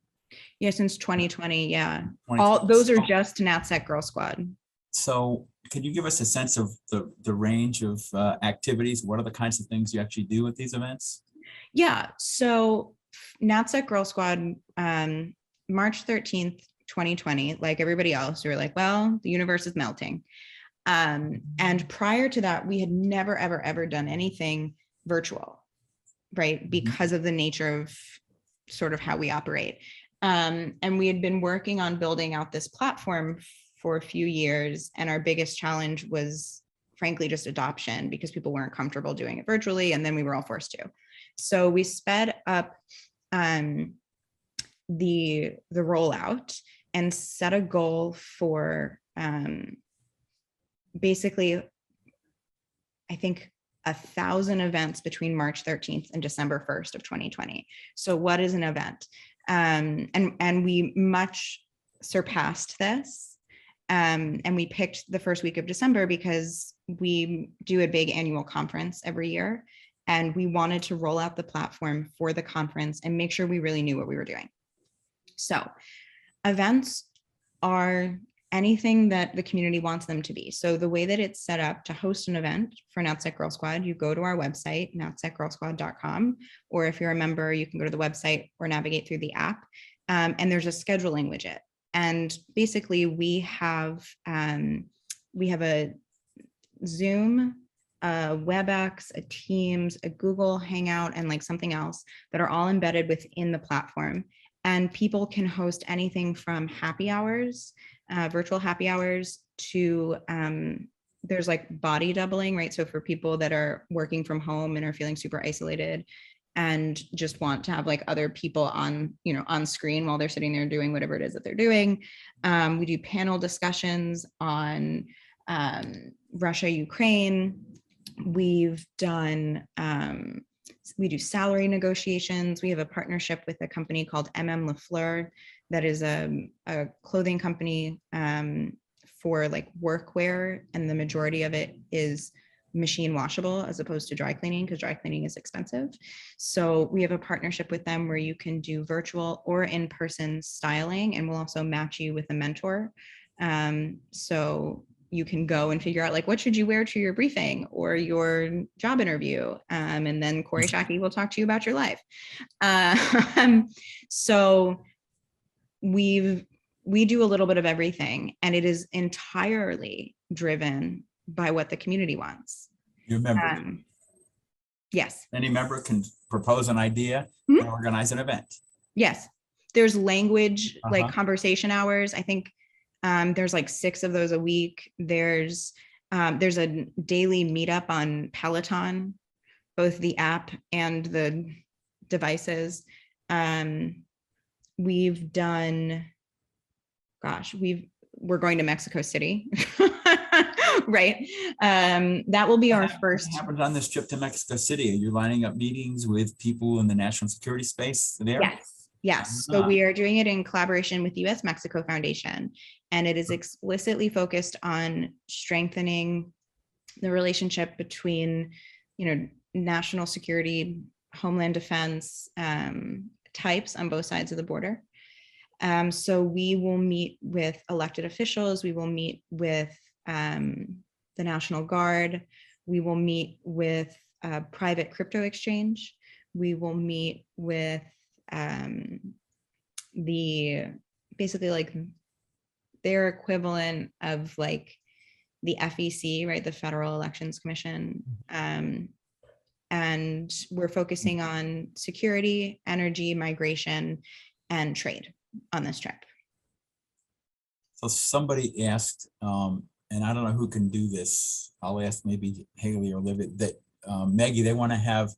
Yeah, since 2020, yeah. 2020. All those are just NatSecGirlSquad. So could you give us a sense of the range of activities? What are the kinds of things you actually do at these events? Yeah, so NatSecGirlSquad, March 13th, 2020, like everybody else, we were like, well, the universe is melting. And prior to that, we had never, ever done anything virtual, right? Because of the nature of sort of how we operate. And we had been working on building out this platform for a few years. And our biggest challenge was, frankly, just adoption, because people weren't comfortable doing it virtually. And then we were all forced to. So we sped up the rollout and set a goal for basically, I think, 1,000 events between March 13th and December 1st of 2020. So what is an event? And we much surpassed this. And we picked the first week of December because we do a big annual conference every year. And we wanted to roll out the platform for the conference and make sure we really knew what we were doing. So events are anything that the community wants them to be. So the way that it's set up to host an event for NatSecGirlSquad, you go to our website, natsecgirlsquad.com, or if you're a member, you can go to the website or navigate through the app. And there's a scheduling widget. And basically we have a Zoom, a WebEx, a Teams, a Google Hangout, and like something else that are all embedded within the platform. And people can host anything from happy hours, virtual happy hours, to there's like body doubling, right? So for people that are working from home and are feeling super isolated and just want to have like other people on, you know, on screen while they're sitting there doing whatever it is that they're doing. We do panel discussions on Russia, Ukraine. We've done, we do salary negotiations. We have a partnership with a company called LaFleur that is a clothing company for like workwear, and the majority of it is machine washable as opposed to dry cleaning, because dry cleaning is expensive. So we have a partnership with them where you can do virtual or in-person styling, and we'll also match you with a mentor. So you can go and figure out like, what should you wear to your briefing or your job interview? And then Corey Shackey will talk to you about your life. So we do a little bit of everything, and it is entirely driven by what the community wants. Your member. Yes. Any member can propose an idea and organize an event. Yes. There's language, like conversation hours. I think there's like 6 of those a week. There's a daily meetup on Peloton, both the app and the devices. We've done, we're going to Mexico City, right? That will be our first. What happened on this trip to Mexico City? Are you lining up meetings with people in the national security space there? Yes. So we are doing it in collaboration with the U.S. Mexico Foundation, and it is explicitly focused on strengthening the relationship between, you know, national security, homeland defense types on both sides of the border. So we will meet with elected officials. We will meet with the National Guard. We will meet with a private crypto exchange. We will meet with basically like their equivalent of like the FEC, right? The Federal Elections Commission. And we're focusing on security, energy, migration, and trade on this trip. So somebody asked, and I don't know who can do this. I'll ask maybe Haley or Livy, that Maggie, they want to have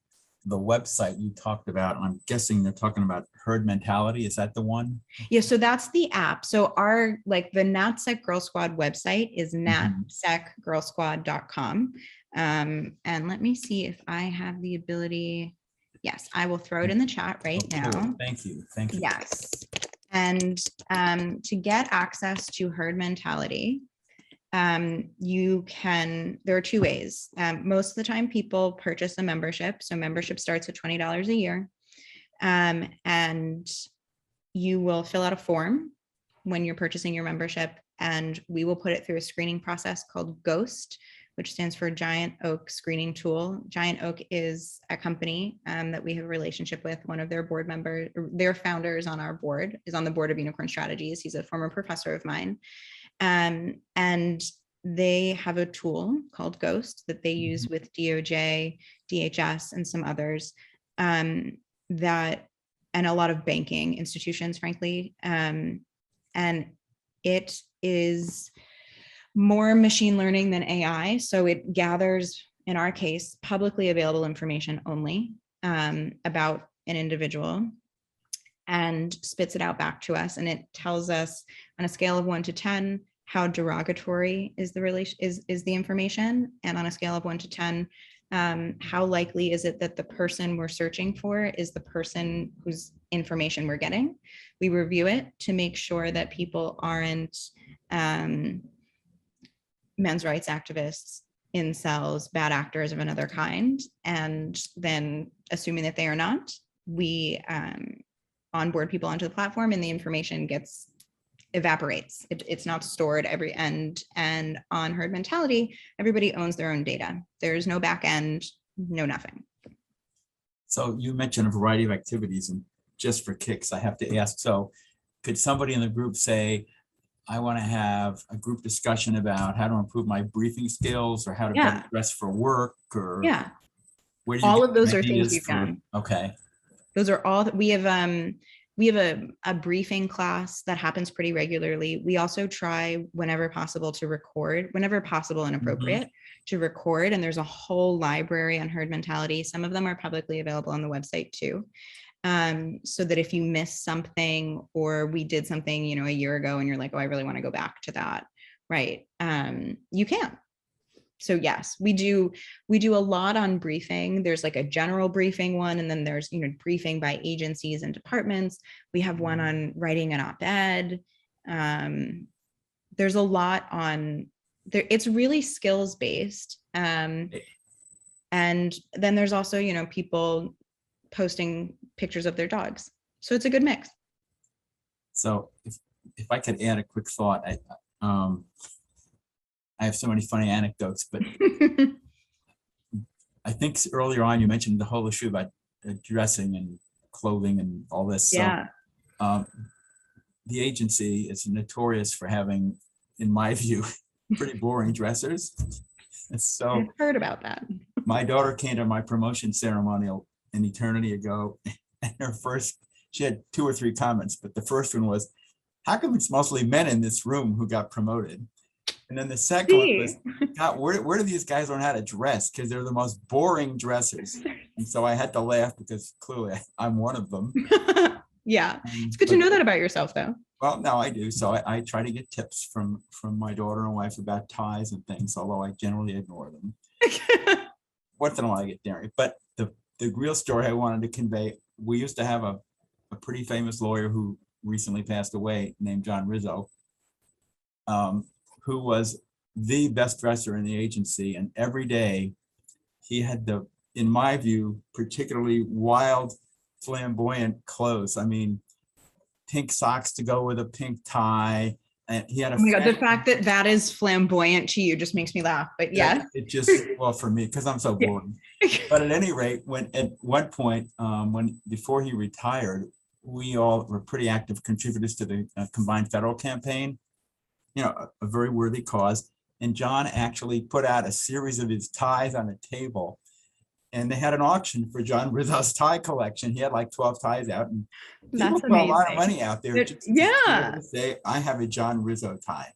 the website you talked about. I'm guessing they're talking about herd mentality. Is that the one? Yeah, so that's the app. So our, like the NatSecGirlSquad website is NatSecGirlSquad.com. And let me see if I have the ability. Yes, I will throw it in the chat right now. Cool. Thank you. Thank you. Yes. And to get access to herd mentality, you can, there are two ways. Most of the time people purchase a membership. So membership starts at $20 a year. And you will fill out a form when you're purchasing your membership, and we will put it through a screening process called GHOST, which stands for Giant Oak Screening Tool. Giant Oak is a company that we have a relationship with. One of their board members, their founders on our board, is on the board of Unicorn Strategies. He's a former professor of mine. And they have a tool called GHOST that they use with DOJ, DHS, and some others, and a lot of banking institutions, frankly. And it is more machine learning than AI. So it gathers, in our case, publicly available information only about an individual and spits it out back to us. And it tells us on a scale of 1 to 10, how derogatory is the information. And on a scale of 1 to 10, how likely is it that the person we're searching for is the person whose information we're getting? We review it to make sure that people aren't men's rights activists, incels, bad actors of another kind. And then assuming that they are not, we onboard people onto the platform and the information evaporates. It's not stored every end. And on herd mentality, everybody owns their own data. There's no back end, no nothing. So you mentioned a variety of activities, and just for kicks, I have to ask, so could somebody in the group say, I want to have a group discussion about how to improve my briefing skills, or how to better dress for work, or where do you all get of those are ideas things we've for- done. Okay. Those are all that we have a briefing class that happens pretty regularly. We also try whenever possible to record, whenever possible and appropriate to record. And there's a whole library on herd mentality. Some of them are publicly available on the website too. So that if you miss something, or we did something, a year ago and you're like, oh, I really want to go back to that. Right. You can. So yes, we do a lot on briefing. There's like a general briefing one, and then there's, briefing by agencies and departments. We have one on writing an op-ed. There's a lot on there. It's really skills based. And then there's also, people posting pictures of their dogs. So it's a good mix. So if I could add a quick thought, I have so many funny anecdotes, but I think earlier on you mentioned the whole issue about dressing and clothing and all this. Yeah. So the agency is notorious for having, in my view, pretty boring dressers. And so I've heard about that. My daughter came to my promotion ceremonial an eternity ago, and she had 2 or 3 comments, but the first one was, how come it's mostly men in this room who got promoted? And then the second one was, God, where do these guys learn how to dress? Because they're the most boring dressers. And so I had to laugh because clearly I'm one of them. Yeah, it's good to know that about yourself, though. Well, no, I do. So I try to get tips from my daughter and wife about ties and things, although I generally ignore them. Once in a while I get daring. But the real story I wanted to convey, we used to have a pretty famous lawyer who recently passed away named John Rizzo, who was the best dresser in the agency. And every day he had in my view, particularly wild, flamboyant clothes. I mean, pink socks to go with a pink tie, And he had a Oh my God, the fact that that is flamboyant to you just makes me laugh, but yes. It just, well, for me, because I'm so Yeah. bored. But at any rate, when at one point, before he retired, we all were pretty active contributors to the combined federal campaign, a very worthy cause. And John actually put out a series of his ties on a table. And they had an auction for John Rizzo's tie collection. He had like 12 ties out, and people That's put a lot of amazing. money out there just to be able to say, I have a John Rizzo tie.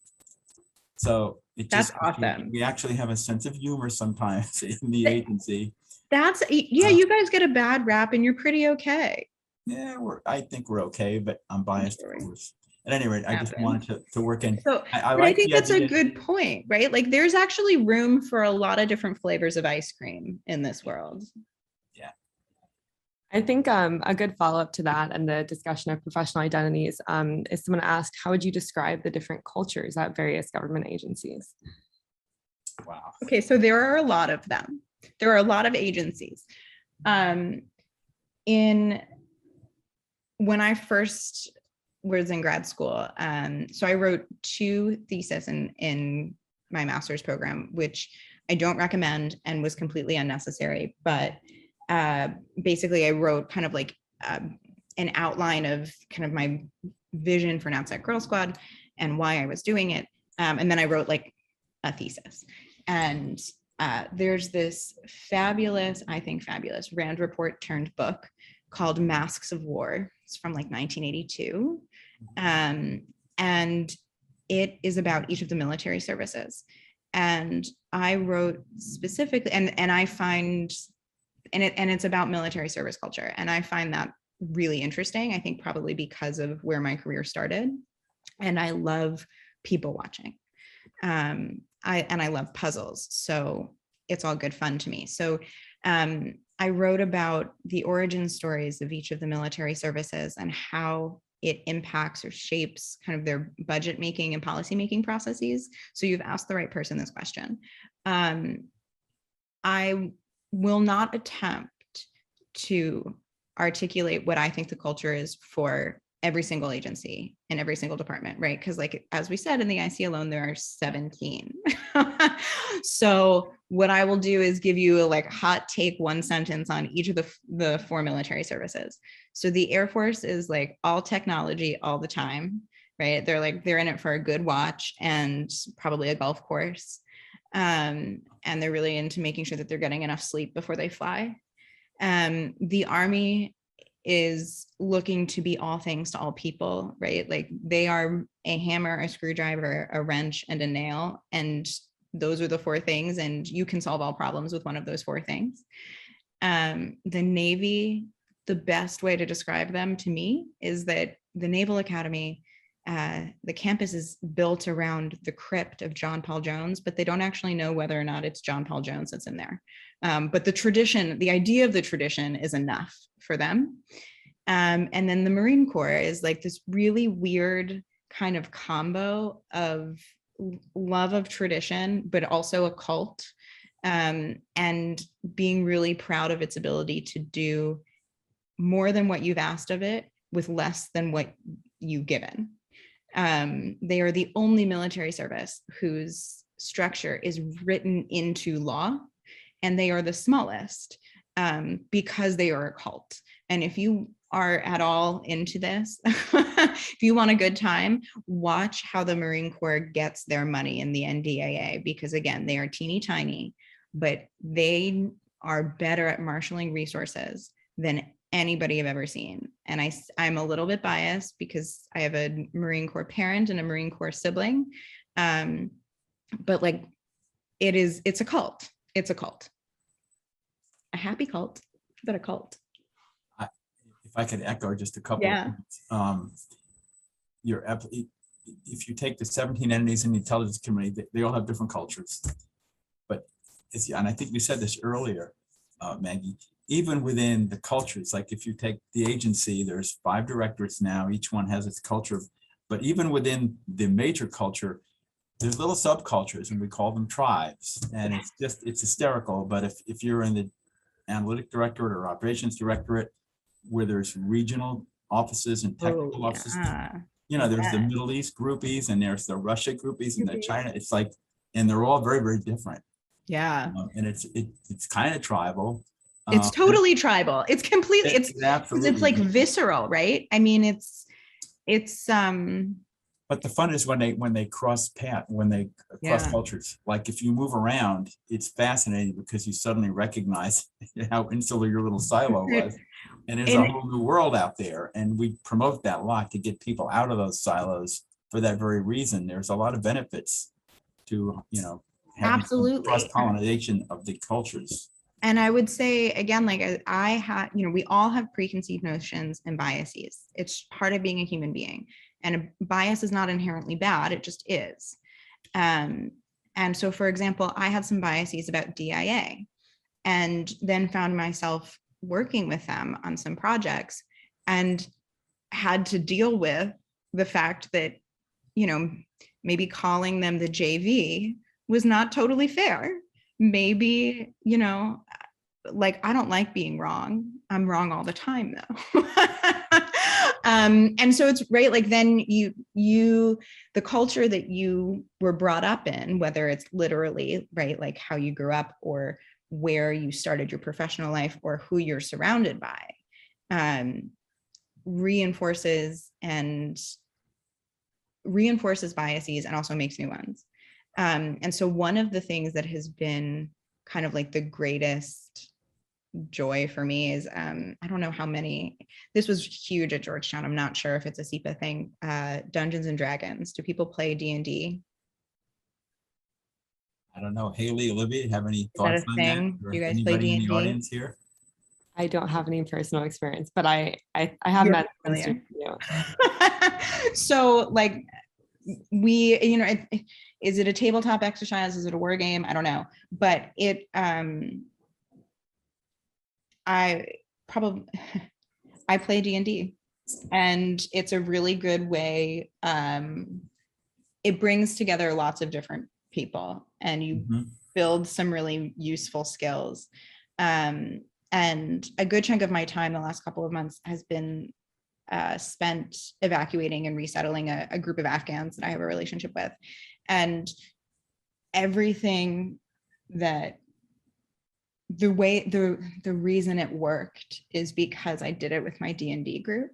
So That's awesome. We actually have a sense of humor sometimes in the agency. You guys get a bad rap and you're pretty okay. Yeah, I think we're okay, but I'm biased, of course. At any rate, I just wanted to work in. So, I think that's a good point, right? Like there's actually room for a lot of different flavors of ice cream in this world. Yeah. I think a good follow-up to that and the discussion of professional identities is someone asked, how would you describe the different cultures at various government agencies? Wow. Okay, so there are a lot of them. There are a lot of agencies. When I first was in grad school, so I wrote 2 theses in my master's program, which I don't recommend and was completely unnecessary. But basically, I wrote kind of like an outline of kind of my vision for NatSecGirlSquad and why I was doing it. And then I wrote like a thesis. And there's this fabulous Rand report turned book called Masks of War. It's from like 1982. And it is about each of the military services. And I wrote specifically, and I find, and it's about military service culture. And I find that really interesting, I think probably because of where my career started. And I love people watching. I love puzzles. So it's all good fun to me. So I wrote about the origin stories of each of the military services and how it impacts or shapes kind of their budget making and policy making processes. So you've asked the right person this question. I will not attempt to articulate what I think the culture is for every single agency in every single department, right? Because like, as we said, in the IC alone, there are 17. So what I will do is give you a like hot take 1 sentence on each of the 4 military services. So the Air Force is like all technology all the time, right? They're in it for a good watch and probably a golf course. And they're really into making sure that they're getting enough sleep before they fly. The Army is looking to be all things to all people, right? Like they are a hammer, a screwdriver, a wrench, and a nail. And those are the 4 things. And you can solve all problems with one of those 4 things. The Navy, the best way to describe them to me is that the Naval Academy, the campus is built around the crypt of John Paul Jones, but they don't actually know whether or not it's John Paul Jones that's in there. But the tradition, the idea of the tradition is enough for them. And then the Marine Corps is like this really weird kind of combo of love of tradition, but also a cult, and being really proud of its ability to do more than what you've asked of it with less than what you've given. They are the only military service whose structure is written into law, and they are the smallest because they are a cult. And if you are at all into this, if you want a good time, watch how the Marine Corps gets their money in the NDAA, because again, they are teeny tiny, but they are better at marshaling resources than anybody I've ever seen. And I'm a little bit biased because I have a Marine Corps parent and a Marine Corps sibling. But like, it's a cult. It's a cult. A happy cult, but a cult. If I could echo just a couple of things. If you take the 17 entities in the intelligence community, they all have different cultures. But and I think you said this earlier, Maggie, even within the cultures, like if you take the agency, there's 5 directorates now, each one has its culture. But even within the major culture, there's little subcultures, and we call them tribes. And it's hysterical. But if you're in the analytic directorate or operations directorate, where there's regional offices and technical offices, there's the Yeah. Middle East groupies and there's the Russia groupies and the China. It's like, and they're all very, very different. Yeah. And it's kind of tribal. It's totally tribal. It's completely, it's absolutely. like visceral, right? I mean, it's But the fun is when they cross path, when they cross cultures. Like if you move around, it's fascinating because you suddenly recognize how insular your little silo was. And there's a whole new world out there. And we promote that a lot to get people out of those silos for that very reason. There's a lot of benefits to, having cross-pollination of the cultures. And I would say, again, like I had, we all have preconceived notions and biases. It's part of being a human being. And a bias is not inherently bad, it just is. And so, for example, I had some biases about DIA and then found myself working with them on some projects and had to deal with the fact that, maybe calling them the JV was not totally fair. Maybe, like, I don't like being wrong. I'm wrong all the time though. And so it's right. Like then the culture that you were brought up in, whether it's literally right, like how you grew up or where you started your professional life or who you're surrounded by, reinforces biases and also makes new ones. And so one of the things that has been kind of like the greatest joy for me is, I don't know how many, this was huge at Georgetown. I'm not sure if it's a SEPA thing, Dungeons and Dragons. Do people play D&D? I don't know. Haley, Olivia, have any thoughts on that? Do you guys play D&D? In the audience here? I don't have any personal experience, but I have met them. So like we, is it a tabletop exercise? Is it a war game? I don't know, but it, I play D&D and it's a really good way. It brings together lots of different people and you build some really useful skills. And a good chunk of my time the last couple of months has been spent evacuating and resettling a group of Afghans that I have a relationship with. And everything that the reason it worked is because I did it with my D&D group.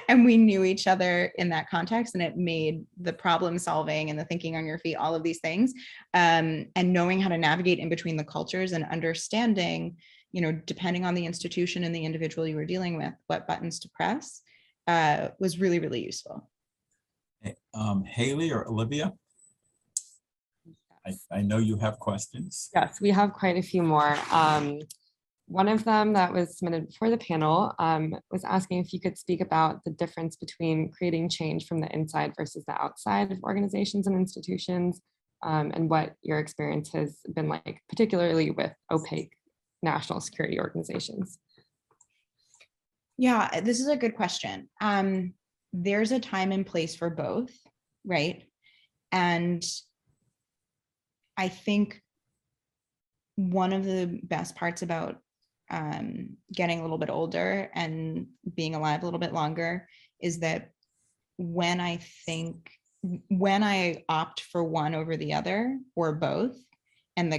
And we knew each other in that context, and it made the problem solving and the thinking on your feet, all of these things, and knowing how to navigate in between the cultures and understanding, depending on the institution and the individual you were dealing with, what buttons to press, was really, really useful. Haley or Olivia? I know you have questions. Yes, we have quite a few more. One of them that was submitted before the panel was asking if you could speak about the difference between creating change from the inside versus the outside of organizations and institutions, and what your experience has been like, particularly with opaque national security organizations. Yeah, this is a good question. There's a time and place for both, right? And I think one of the best parts about getting a little bit older and being alive a little bit longer is that when I opt for one over the other or both, and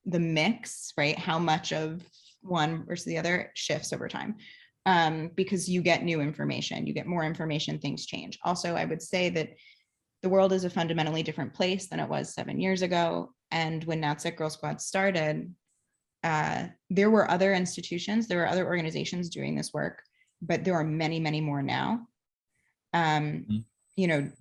the mix, right? How much of one versus the other shifts over time, because you get new information, you get more information, things change. Also, I would say that the world is a fundamentally different place than it was 7 years ago. And when NatSecGirlSquad started, there were other institutions, there were other organizations doing this work, but there are many, many more now. The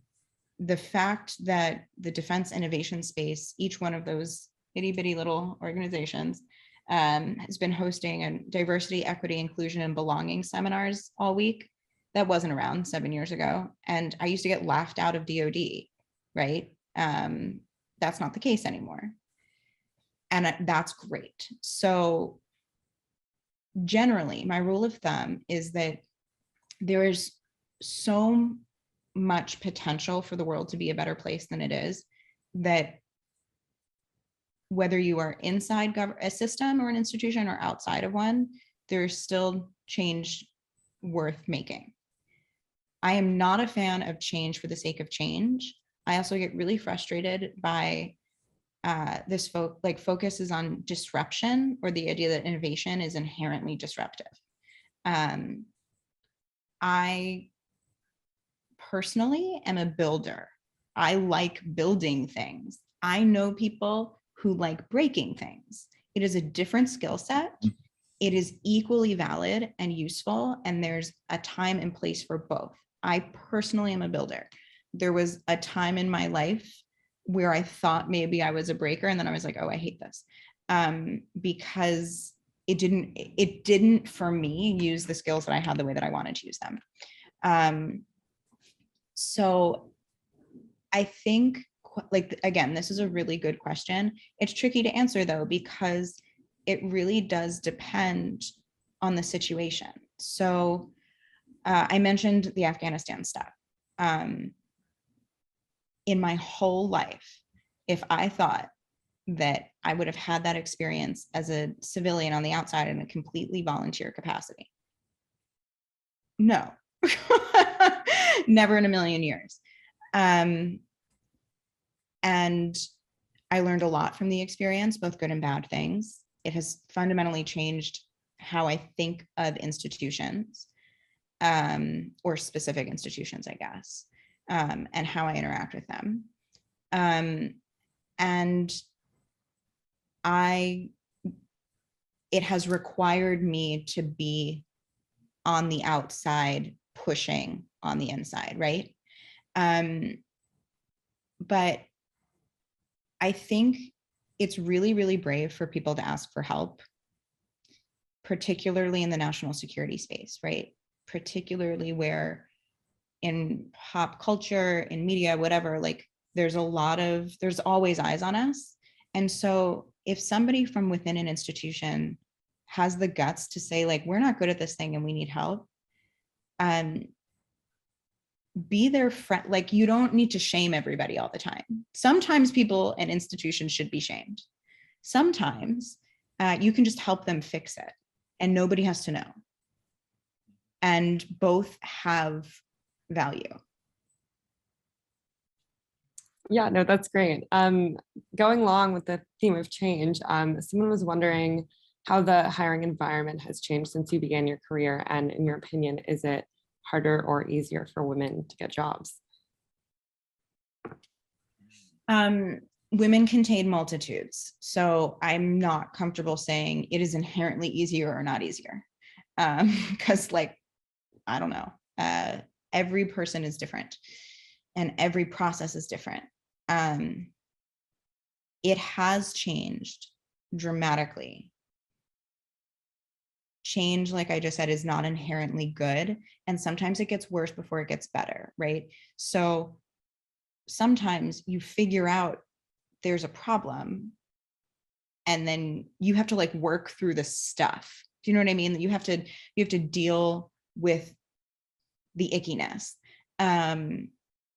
fact that the defense innovation space, each one of those itty bitty little organizations, has been hosting a diversity, equity, inclusion, and belonging seminars all week. That wasn't around 7 years ago. And I used to get laughed out of DOD, right? That's not the case anymore. And that's great. So generally, my rule of thumb is that there is so much potential for the world to be a better place than it is, that whether you are inside a system or an institution or outside of one, there's still change worth making. I am not a fan of change for the sake of change. I also get really frustrated by this focus is on disruption, or the idea that innovation is inherently disruptive. I personally am a builder. I like building things. I know people who like breaking things. It is a different skill set. It is equally valid and useful, and there's a time and place for both. I personally am a builder. There was a time in my life where I thought maybe I was a breaker, and then I was like, oh, I hate this, because it didn't for me use the skills that I had the way that I wanted to use them. So I think, like, again, this is a really good question. It's tricky to answer though, because it really does depend on the situation. So I mentioned the Afghanistan stuff. In my whole life, if I thought that I would have had that experience as a civilian on the outside in a completely volunteer capacity, no, never in a million years. And I learned a lot from the experience, both good and bad things. It has fundamentally changed how I think of institutions, or specific institutions, I guess, and how I interact with them. And it has required me to be on the outside, pushing on the inside, right? But I think it's really, really brave for people to ask for help, particularly in the national security space, right? Particularly where in pop culture, in media, whatever, like there's always eyes on us. And so if somebody from within an institution has the guts to say, like, we're not good at this thing and we need help, be their friend. Like, you don't need to shame everybody all the time. Sometimes people and institutions should be shamed. Sometimes you can just help them fix it and nobody has to know. And both have value. Yeah, no, that's great. Going along with the theme of change, someone was wondering how the hiring environment has changed since you began your career, and in your opinion, is it harder or easier for women to get jobs? Women contain multitudes, so I'm not comfortable saying it is inherently easier or not easier, because, like, I don't know. Every person is different, and every process is different. It has changed dramatically. Change, like I just said, is not inherently good, and sometimes it gets worse before it gets better, right? So sometimes you figure out there's a problem, and then you have to, like, work through the stuff. Do you know what I mean? That you have to deal with the ickiness.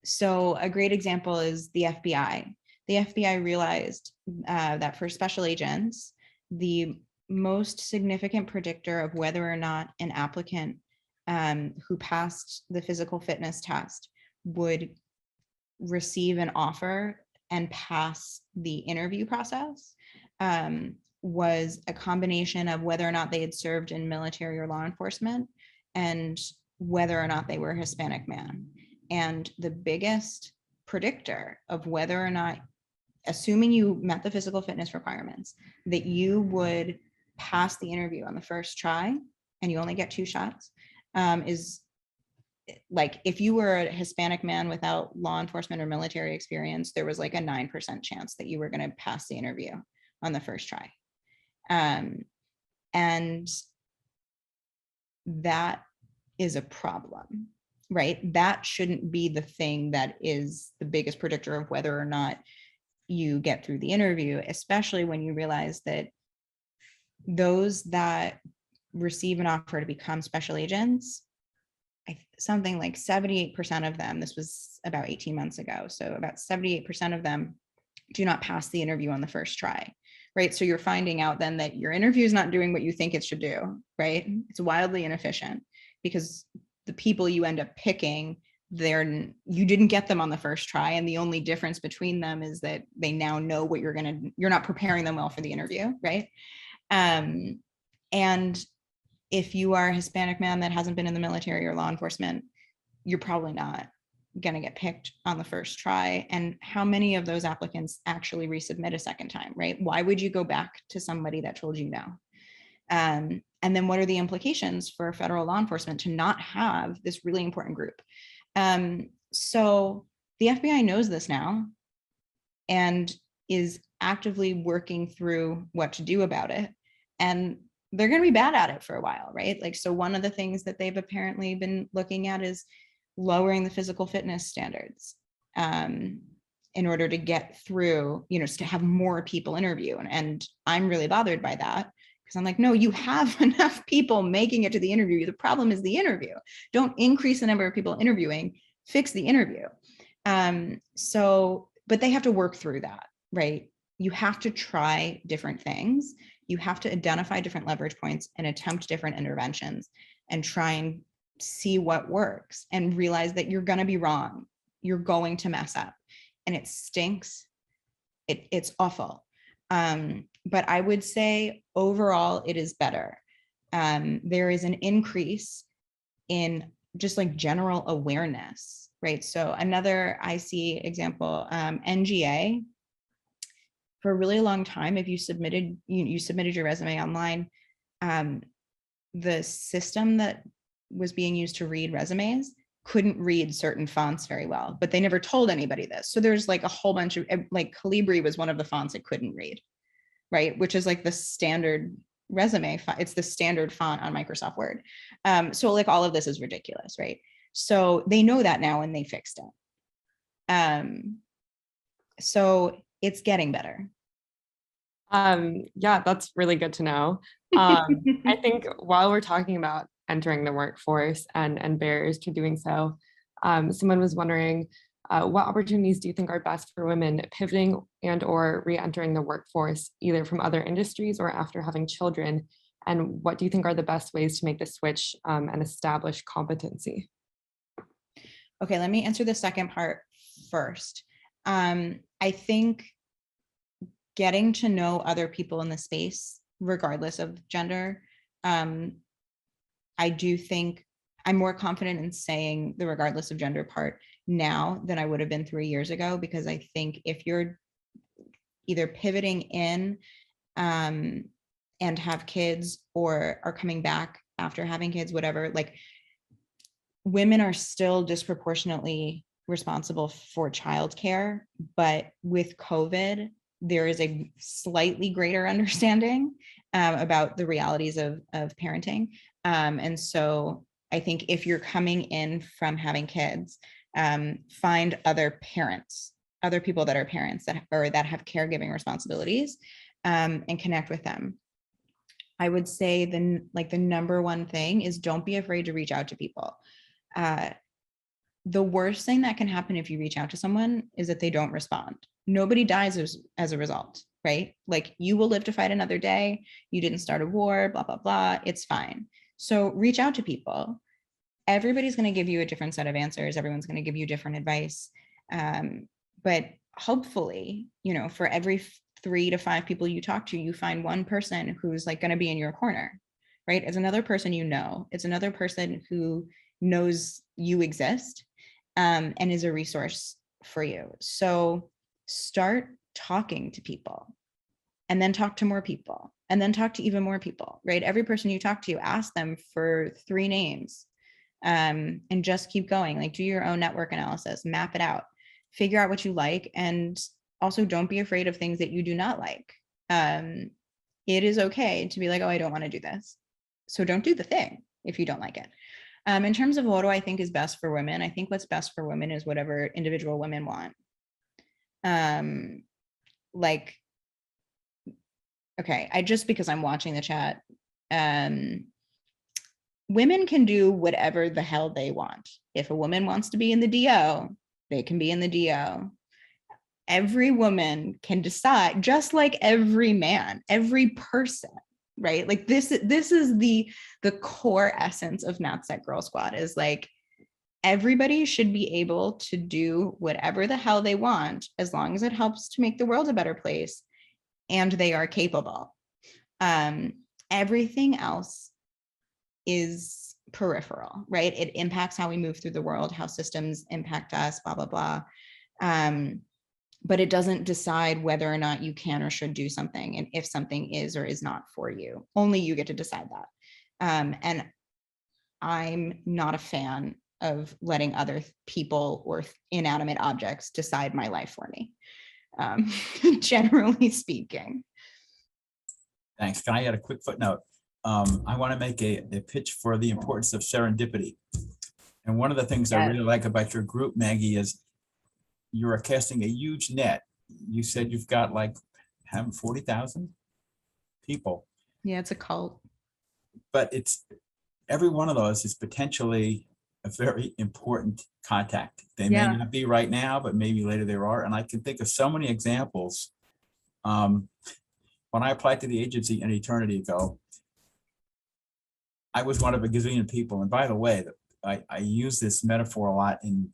So a great example is the FBI. The FBI realized that for special agents, the most significant predictor of whether or not an applicant who passed the physical fitness test would receive an offer and pass the interview process was a combination of whether or not they had served in military or law enforcement and whether or not they were a Hispanic man. And the biggest predictor of whether or not, assuming you met the physical fitness requirements, that you would pass the interview on the first try, and you only get 2 shots, is, like, if you were a Hispanic man without law enforcement or military experience, there was like a 9% chance that you were going to pass the interview on the first try. And that is a problem, right? That shouldn't be the thing that is the biggest predictor of whether or not you get through the interview, especially when you realize that those that receive an offer to become special agents, something like 78% of them, this was about 18 months ago, so about 78% of them do not pass the interview on the first try, right? So you're finding out then that your interview is not doing what you think it should do, right? It's wildly inefficient because the people you end up picking, you didn't get them on the first try, and the only difference between them is that they now know what you're not preparing them well for the interview, right? And if you are a Hispanic man that hasn't been in the military or law enforcement, you're probably not going to get picked on the first try. And how many of those applicants actually resubmit a second time, right? Why would you go back to somebody that told you no? And then what are the implications for federal law enforcement to not have this really important group? So the FBI knows this now and is actively working through what to do about it. And they're going to be bad at it for a while, right? Like, so one of the things that they've apparently been looking at is lowering the physical fitness standards in order to get through, to have more people interview. And I'm really bothered by that, because I'm like, no, you have enough people making it to the interview. The problem is the interview. Don't increase the number of people interviewing, fix the interview. But they have to work through that, right? You have to try different things. You have to identify different leverage points and attempt different interventions and try and see what works and realize that you're going to be wrong. You're going to mess up, and it stinks. It's awful. But I would say overall, it is better. There is an increase in just like general awareness, right? So another IC example, NGA, for a really long time, if you submitted your resume online, the system that was being used to read resumes couldn't read certain fonts very well, but they never told anybody this. So there's like a whole bunch of, like, Calibri was one of the fonts it couldn't read, right? Which is like the standard resume font. It's the standard font on Microsoft Word. So like all of this is ridiculous, right? So they know that now and they fixed it. So it's getting better. Yeah, that's really good to know. I think while we're talking about entering the workforce and barriers to doing so, someone was wondering, what opportunities do you think are best for women pivoting and or re-entering the workforce, either from other industries or after having children? And what do you think are the best ways to make the switch and establish competency? Okay, let me answer the second part first. I think getting to know other people in the space, regardless of gender, I do think I'm more confident in saying the regardless of gender part now than I would have been 3 years ago, because I think if you're either pivoting in and have kids or are coming back after having kids, whatever, like, women are still disproportionately responsible for childcare, but with COVID, there is a slightly greater understanding about the realities of parenting. And so I think if you're coming in from having kids, find other parents, other people that are parents that have caregiving responsibilities, and connect with them. I would say the number one thing is don't be afraid to reach out to people. The worst thing that can happen if you reach out to someone is that they don't respond. Nobody dies as a result, right? Like, you will live to fight another day. You didn't start a war, blah, blah, blah. It's fine. So reach out to people. Everybody's going to give you a different set of answers. Everyone's going to give you different advice. But hopefully, for every 3 to 5 people you talk to, you find one person who's like going to be in your corner, right? It's another person it's another person who knows you exist and is a resource for you. So start talking to people, and then talk to more people, and then talk to even more people, right? Every person you talk to, ask them for 3 names, and just keep going. Like, do your own network analysis, map it out, figure out what you like, and also don't be afraid of things that you do not like. It is okay to be like, oh, I don't want to do this. So don't do the thing if you don't like it. In terms of what do I think is best for women, I think what's best for women is whatever individual women want. Because I'm watching the chat, women can do whatever the hell they want. If a woman wants to be in the DO, they can be in the DO. Every woman can decide, just like every man, every person right? Like this is the core essence of NatSec Girl Squad, is like, everybody should be able to do whatever the hell they want as long as it helps to make the world a better place and they are capable. Everything else is peripheral, right? It impacts how we move through the world, how systems impact us, blah, blah, blah. But it doesn't decide whether or not you can or should do something, and if something is or is not for you. Only you get to decide that. And I'm not a fan of letting other people or inanimate objects decide my life for me, generally speaking. Thanks. Can I add a quick footnote? I want to make a pitch for the importance of serendipity. And one of the things I really like about your group, Maggie, is you're casting a huge net. You said you've got like 40,000 people. Yeah, it's a cult. But every one of those is potentially a very important contact. They may not be right now, but maybe later there are. And I can think of so many examples. When I applied to the agency an eternity ago, I was one of a gazillion people. And by the way, I use this metaphor a lot in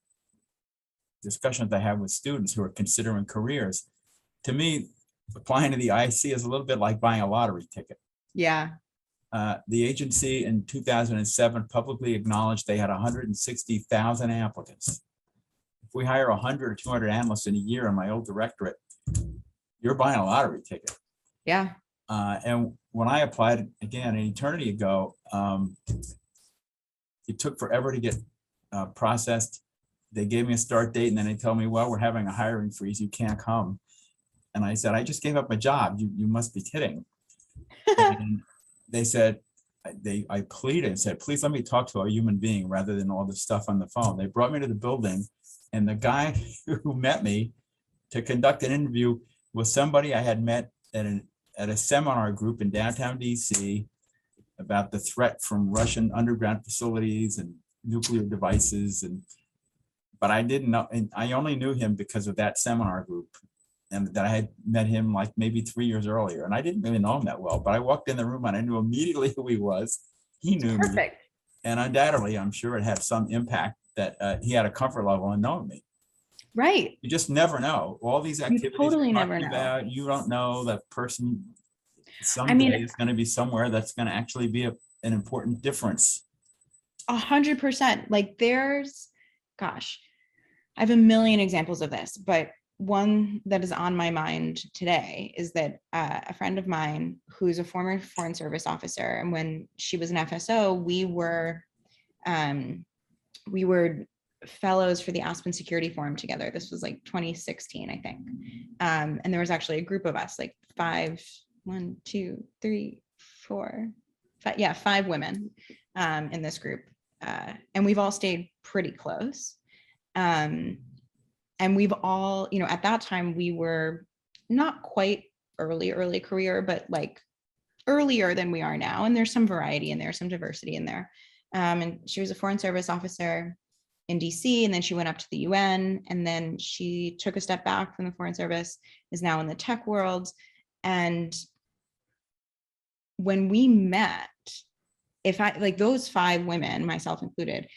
discussions I have with students who are considering careers. To me, applying to the IC is a little bit like buying a lottery ticket. Yeah. The agency in 2007 publicly acknowledged they had 160,000 applicants. If we hire 100 or 200 analysts in a year in my old directorate, you're buying a lottery ticket. Yeah. And when I applied again an eternity ago, it took forever to get processed. They gave me a start date and then they told me, well, we're having a hiring freeze, you can't come. And I said, I just gave up my job. You must be kidding. And they said, I pleaded and said, please let me talk to a human being rather than all this stuff on the phone. They brought me to the building, and the guy who met me to conduct an interview was somebody I had met at a seminar group in downtown DC about the threat from Russian underground facilities and nuclear devices. But I didn't know, and I only knew him because of that seminar group, and that I had met him like maybe 3 years earlier. And I didn't really know him that well, but I walked in the room and I knew immediately who he was. He knew me. And undoubtedly, I'm sure it had some impact that he had a comfort level in knowing me. Right. You just never know. All these activities totally you're never talking know. about, you don't know that person someday is going to be somewhere that's going to actually be an important difference. 100%. Like gosh, I have a million examples of this, but one that is on my mind today is that a friend of mine who's a former Foreign Service officer, and when she was an FSO, we were fellows for the Aspen Security Forum together. This was like 2016, I think. And there was actually a group of us, like 5 women in this group. And we've all stayed pretty close. And we've all, at that time we were not quite early career, but like earlier than we are now. And there's some variety in there, some diversity in there. And she was a Foreign Service officer in DC, and then she went up to the UN, and then she took a step back from the Foreign Service, is now in the tech world. And when we met, those 5 women, myself included,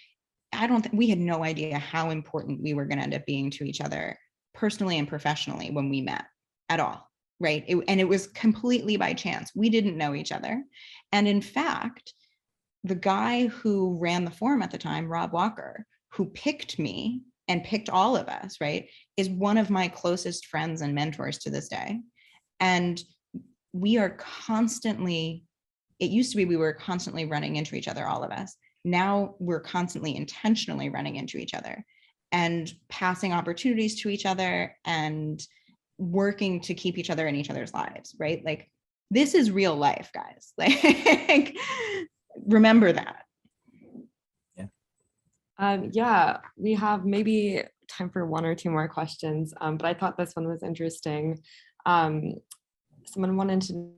we had no idea how important we were going to end up being to each other personally and professionally when we met at all, right? And it was completely by chance. We didn't know each other. And in fact, the guy who ran the forum at the time, Rob Walker, who picked me and picked all of us, right, is one of my closest friends and mentors to this day. And we are constantly, it used to be we were constantly running into each other, all of us. Now we're constantly intentionally running into each other and passing opportunities to each other and working to keep each other in each other's lives, right? Like, this is real life, guys. Like, remember that. Yeah, we have maybe time for 1 or 2 more questions, but I thought this one was interesting. Someone wanted to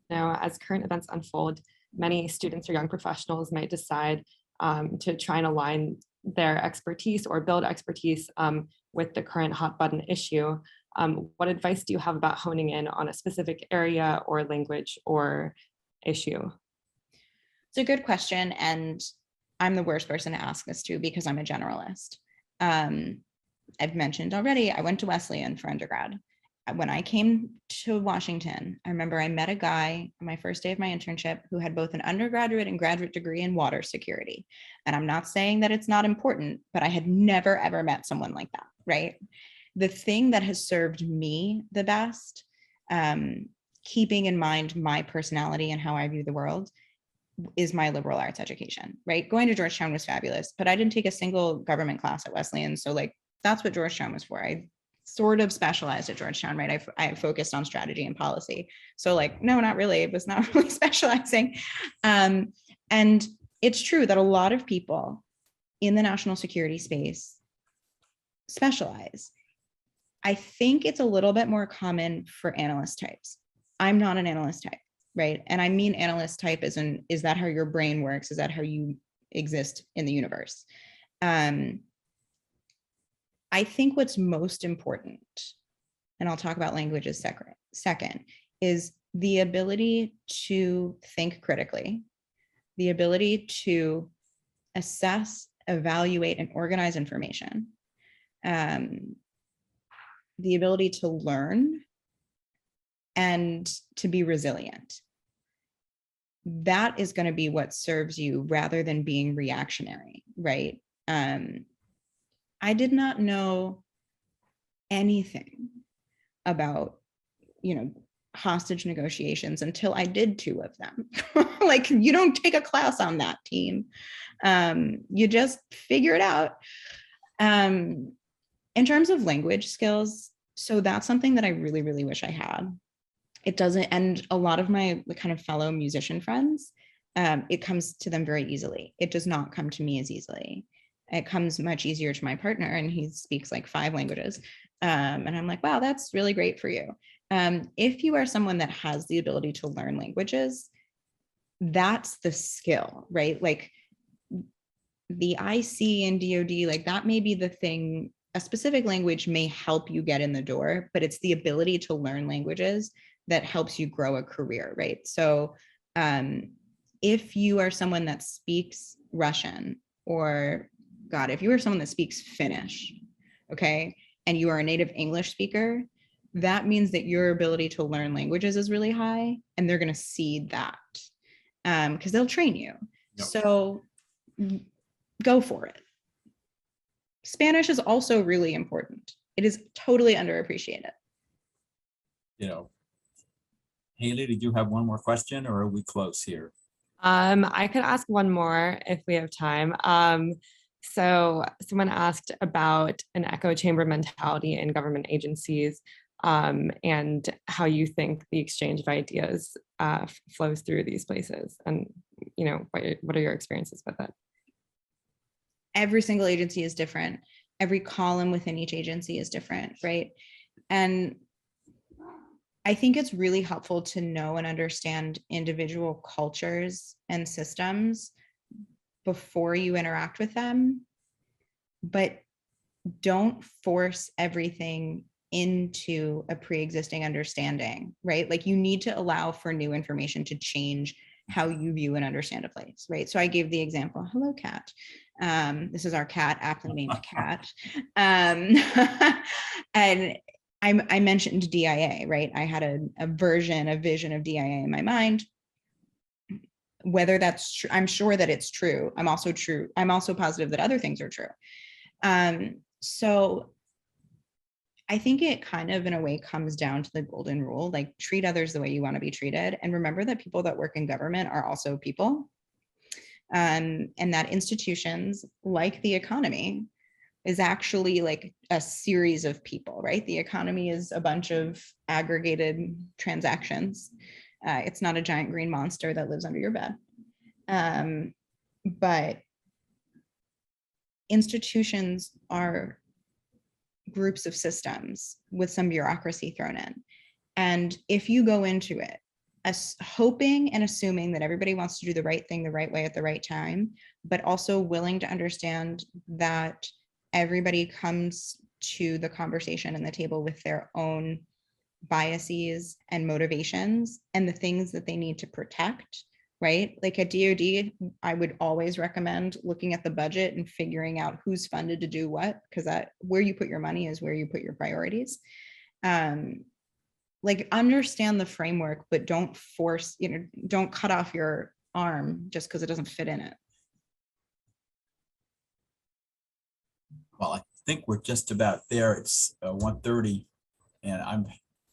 know, as current events unfold, many students or young professionals might decide to try and align their expertise or build expertise with the current hot button issue. What advice do you have about honing in on a specific area or language or issue? It's a good question, and I'm the worst person to ask this to because I'm a generalist. I've mentioned already, I went to Wesleyan for undergrad. When I came to Washington, I remember I met a guy on my first day of my internship who had both an undergraduate and graduate degree in water security. And I'm not saying that it's not important, but I had never, ever met someone like that, right? The thing that has served me the best, keeping in mind my personality and how I view the world, is my liberal arts education, right? Going to Georgetown was fabulous, but I didn't take a single government class at Wesleyan. So like, that's what Georgetown was for. I sort of specialized at Georgetown, right? I focused on strategy and policy. So like, no, not really. It was not really specializing. And it's true that a lot of people in the national security space specialize. I think it's a little bit more common for analyst types. I'm not an analyst type, right? And I mean analyst type as in, is that how your brain works? Is that how you exist in the universe? I think what's most important, and I'll talk about languages second, is the ability to think critically, the ability to assess, evaluate, and organize information, the ability to learn, and to be resilient. That is going to be what serves you rather than being reactionary, right? I did not know anything about, hostage negotiations until I did 2 of them. Like, you don't take a class on that, team. You just figure it out. In terms of language skills, so that's something that I really, really wish I had. It doesn't, and a lot of my kind of fellow musician friends, it comes to them very easily. It does not come to me as easily. It comes much easier to my partner, and he speaks like 5 languages. And I'm like, wow, that's really great for you. If you are someone that has the ability to learn languages, that's the skill, right? Like the IC and DoD, like that may be the thing. A specific language may help you get in the door, but it's the ability to learn languages that helps you grow a career, right? So if you are someone that speaks Russian, or God, if you are someone that speaks Finnish, okay, and you are a native English speaker, that means that your ability to learn languages is really high, and they're going to see that because they'll train you. Yep. So go for it. Spanish is also really important. It is totally underappreciated. Haley, did you have one more question, or are we close here? I could ask one more if we have time. So someone asked about an echo chamber mentality in government agencies, and how you think the exchange of ideas flows through these places, and what are your experiences with it? Every single agency is different. Every column within each agency is different, right? And I think it's really helpful to know and understand individual cultures and systems before you interact with them, but don't force everything into a pre-existing understanding, right? Like you need to allow for new information to change how you view and understand a place, right? So I gave the example, hello cat. This is our cat, aptly named Cat. And I mentioned DIA, right? I had a vision of DIA in my mind. Whether that's true, I'm sure that it's true. I'm also positive that other things are true. So I think it kind of, in a way, comes down to the golden rule, like treat others the way you want to be treated. And remember that people that work in government are also people. And that institutions, like the economy, is actually like a series of people, right? The economy is a bunch of aggregated transactions. It's not a giant green monster that lives under your bed. But institutions are groups of systems with some bureaucracy thrown in. And if you go into it as hoping and assuming that everybody wants to do the right thing the right way at the right time, but also willing to understand that everybody comes to the conversation and the table with their own biases and motivations and the things that they need to protect, right? Like at DoD, I would always recommend looking at the budget and figuring out who's funded to do what, because that where you put your money is where you put your priorities. Like understand the framework, but don't force, don't cut off your arm just because it doesn't fit in it. Well, I think we're just about there. It's 1:30, and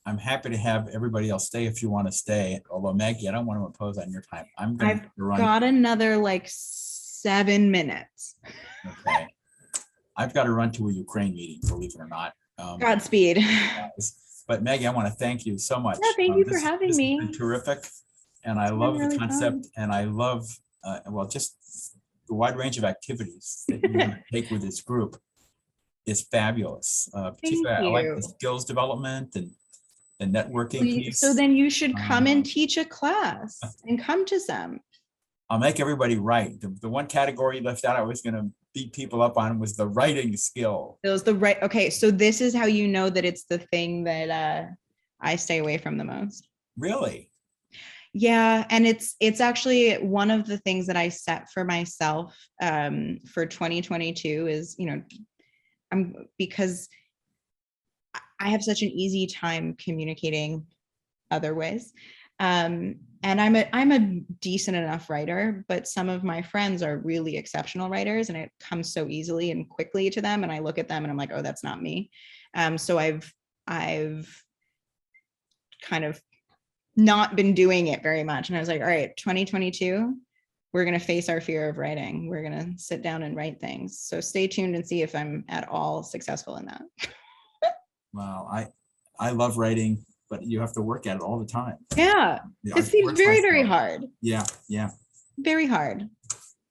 I'm happy to have everybody else stay if you want to stay. Although Maggie, I don't want to impose on your time. I've got another like 7 minutes. Okay. I've got to run to a Ukraine meeting, believe it or not. Godspeed. But Maggie, I want to thank you so much. Yeah, thank you for having me. This has been terrific, and I love the concept, and I love well, just the wide range of activities that you want to take with this group is fabulous. Particularly, I like the skills development and the networking piece. So then you should come and teach a class and come to some. I'll make everybody write. The one category you left out, I was going to beat people up on was the writing skill. It was the right. Okay, so this is how you know that it's the thing that I stay away from the most. Really? Yeah, and it's actually one of the things that I set for myself for 2022 is, because I have such an easy time communicating other ways. And I'm a decent enough writer, but some of my friends are really exceptional writers, and it comes so easily and quickly to them. And I look at them and I'm like, oh, that's not me. So I've kind of not been doing it very much. And I was like, all right, 2022, we're going to face our fear of writing. We're going to sit down and write things. So stay tuned and see if I'm at all successful in that. Wow. I love writing, but you have to work at it all the time. Yeah. It seems very, very hard. Yeah. Very hard.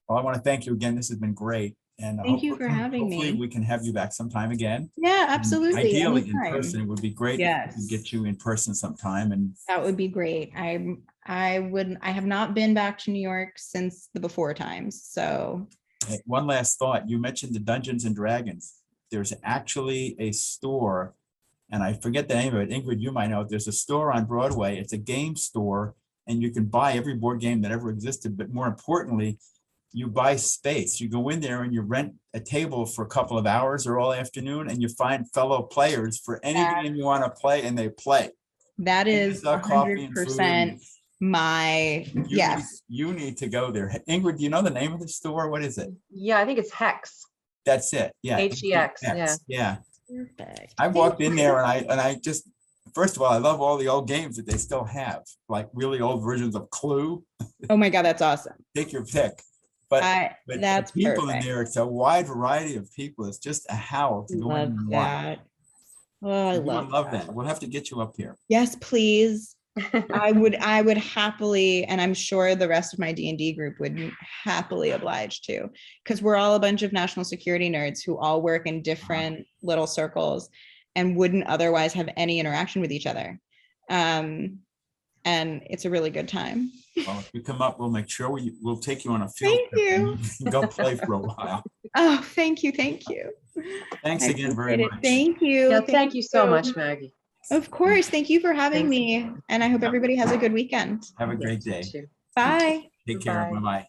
Well, I want to thank you again. This has been great. And thank you for having me. Hopefully we can have you back sometime again. Yeah, absolutely. And ideally anytime. In person. It would be great yes. if we could get you in person sometime. And that would be great. I have not been back to New York since the before times. So hey, one last thought. You mentioned the Dungeons and Dragons. There's actually a store, and I forget the name of it. Ingrid, you might know it. There's a store on Broadway. It's a game store, and you can buy every board game that ever existed. But more importantly, you buy space. You go in there and you rent a table for a couple of hours or all afternoon, and you find fellow players for any game you want to play, and they play. That is 100% my, yes. You need to go there. Ingrid, do you know the name of the store? What is it? Yeah, I think it's Hex. That's it. Yeah. HEX. Yeah. Perfect. I walked in there and I just, first of all, I love all the old games that they still have, like really old versions of Clue. Oh my God, that's awesome. Take your pick. But that's people perfect. in there, it's a wide variety of people. It's just a howl to go in and watch. Oh, I love that. We'll have to get you up here. Yes, please. I would happily, and I'm sure the rest of my D&D group would happily oblige to, because we're all a bunch of national security nerds who all work in different little circles and wouldn't otherwise have any interaction with each other. And it's a really good time. Well, if you come up, we'll make sure we'll take you on a field trip. Thank you. Go play for a while. Oh, thank you. Thank you. Thanks again very much. Thank you. Yeah, thank you so much, Maggie. Of course. Thank you for having me. And I hope everybody has a good weekend. Have a great day. Bye. Take care. Bye-bye.